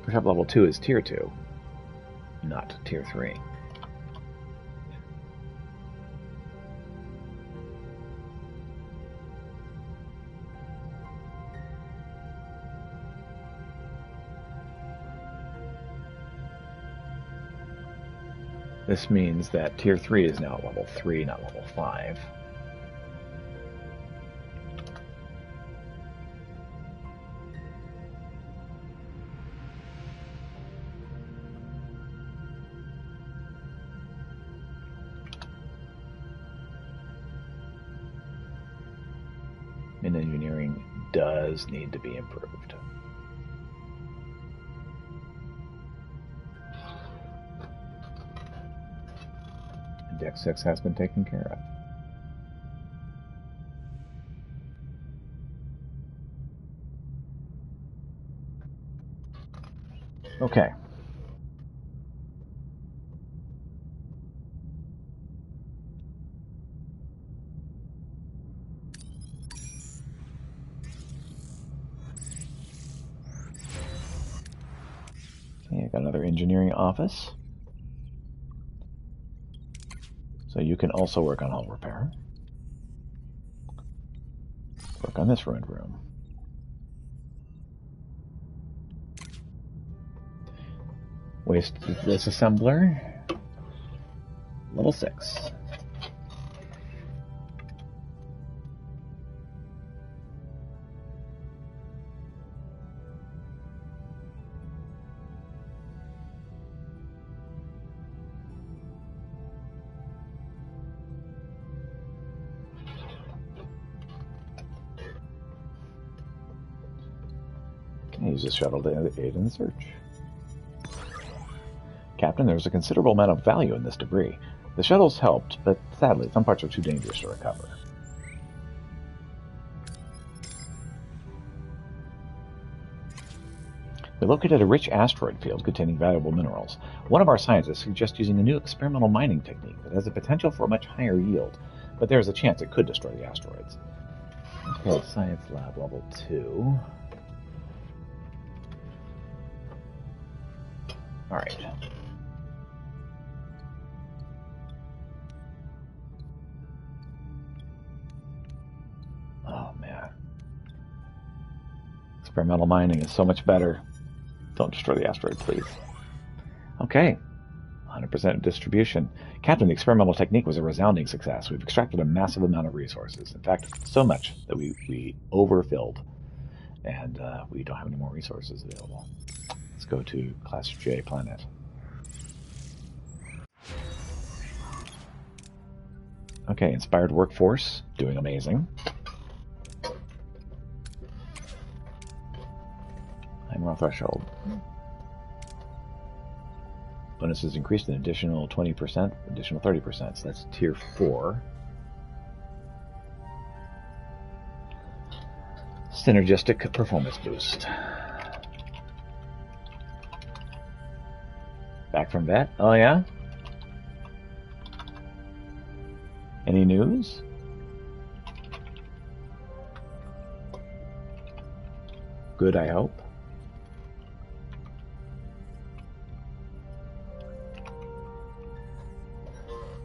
Perhaps level 2 is tier 2, not tier 3. This means that Tier 3 is now level 3, not level 5. And engineering does need to be improved. Deck 6 has been taken care of. Okay. Okay, I got another engineering office. So you can also work on hull repair. Work on this ruined room. Waste disassembler. Level 6. Use this shuttle to aid in the search. Captain, there's a considerable amount of value in this debris. The shuttle's helped, but sadly, some parts are too dangerous to recover. We located a rich asteroid field containing valuable minerals. One of our scientists suggests using a new experimental mining technique that has the potential for a much higher yield, but there's a chance it could destroy the asteroids. Okay, Science Lab Level 2. Alright. Oh, man. Experimental mining is so much better. Don't destroy the asteroid, please. Okay. 100% distribution. Captain, the experimental technique was a resounding success. We've extracted a massive amount of resources. In fact, so much that we overfilled. And we don't have any more resources available. Let's go to Class J planet. Okay, inspired workforce, doing amazing. High threshold. Bonuses increased an additional 20%, additional 30%, so that's tier 4. Synergistic performance boost. Back from vet? Oh yeah? Any news? Good, I hope.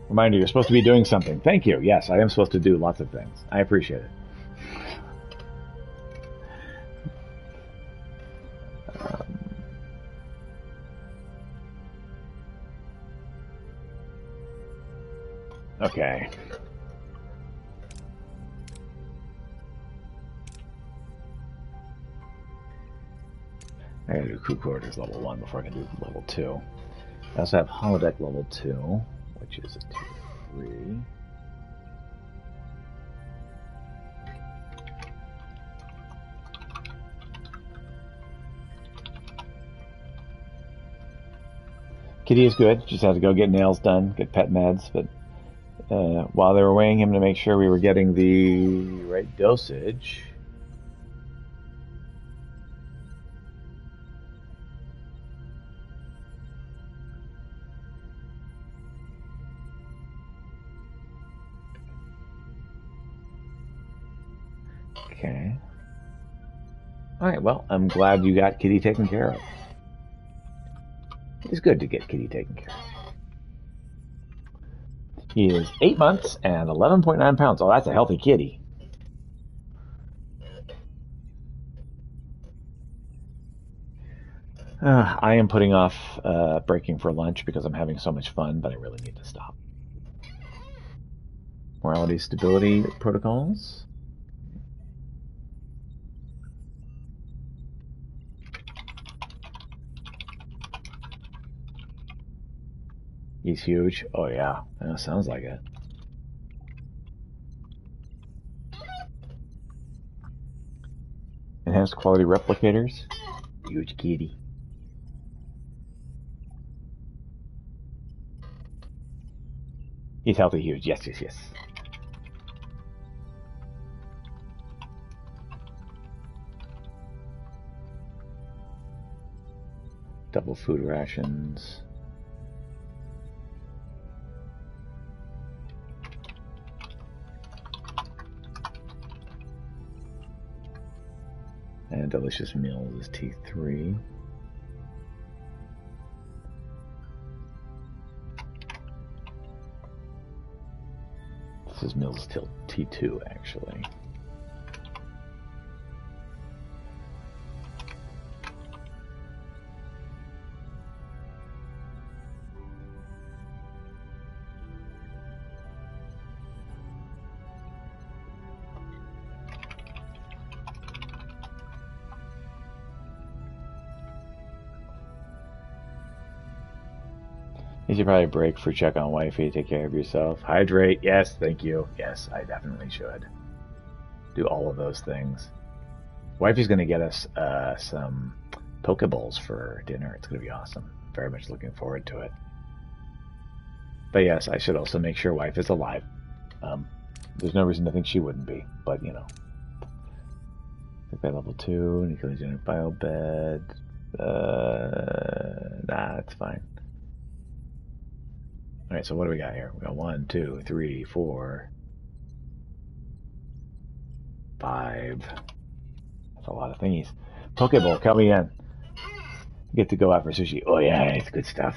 Reminder, you're supposed to be doing something. Thank you. Yes, I am supposed to do lots of things. I appreciate it. Okay. I gotta do crew quarters level 1 before I can do level 2. I also have holodeck level 2, which is a tier 3. Kitty is good. Just had to go get nails done, get pet meds, but while they were weighing him to make sure we were getting the right dosage. Okay. Alright, well, I'm glad you got Kitty taken care of. It's good to get Kitty taken care of. He is 8 months and 11.9 pounds. Oh, that's a healthy kitty. I am putting off breaking for lunch because I'm having so much fun, but I really need to stop. Morality stability protocols. He's huge. Oh yeah, sounds like it. Enhanced quality replicators. Huge kitty. He's healthy huge. Yes, yes, yes. Double food rations. And delicious meals is T3. This is meals is till T2 actually. You should probably break for check on wifey. Take care of yourself. Hydrate. Yes, thank you. Yes, I definitely should. Do all of those things. Wifey's going to get us some Pokeballs for dinner. It's going to be awesome. Very much looking forward to it. But yes, I should also make sure wife is alive. There's no reason to think she wouldn't be, but you know. Bed level 2, nucleogenic bio bed. Nah, it's fine. Alright, so what do we got here? We got 1, 2, 3, 4, 5. That's a lot of thingies. Pokeball, count me in. You get to go out for sushi. Oh yeah, it's good stuff.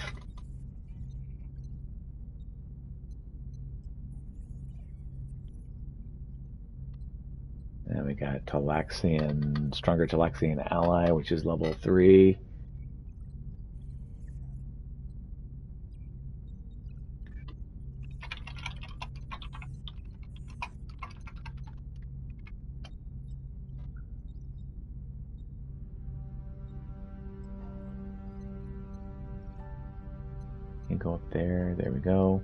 And we got Talaxian, stronger Talaxian ally, which is level 3. Go up there. There we go.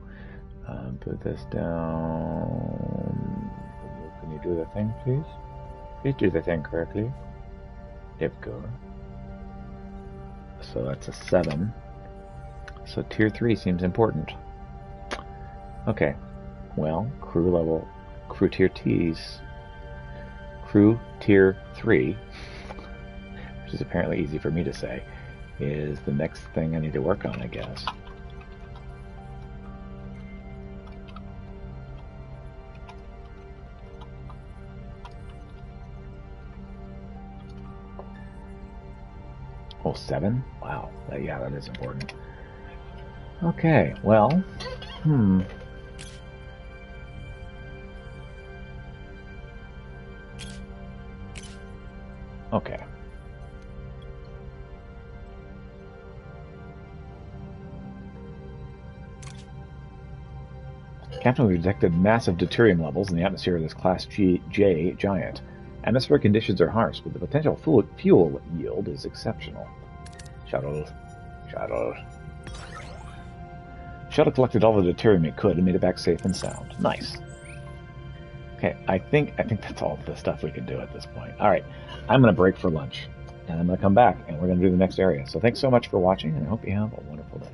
Put this down. Can you do the thing, please? Please do the thing correctly. There we go. So that's a 7. So tier 3 seems important. Okay. Well, crew tier T's. Crew tier 3, which is apparently easy for me to say, is the next thing I need to work on, I guess. Oh, 7? Wow. Yeah, that is important. Okay, well, Okay. Captain, we've detected massive deuterium levels in the atmosphere of this Class J giant. Atmospheric conditions are harsh, but the potential fuel yield is exceptional. Shuttle. Shuttle collected all the deuterium it could and made it back safe and sound. Nice. Okay, I think that's all the stuff we can do at this point. Alright, I'm going to break for lunch, and I'm going to come back, and we're going to do the next area. So thanks so much for watching, and I hope you have a wonderful day.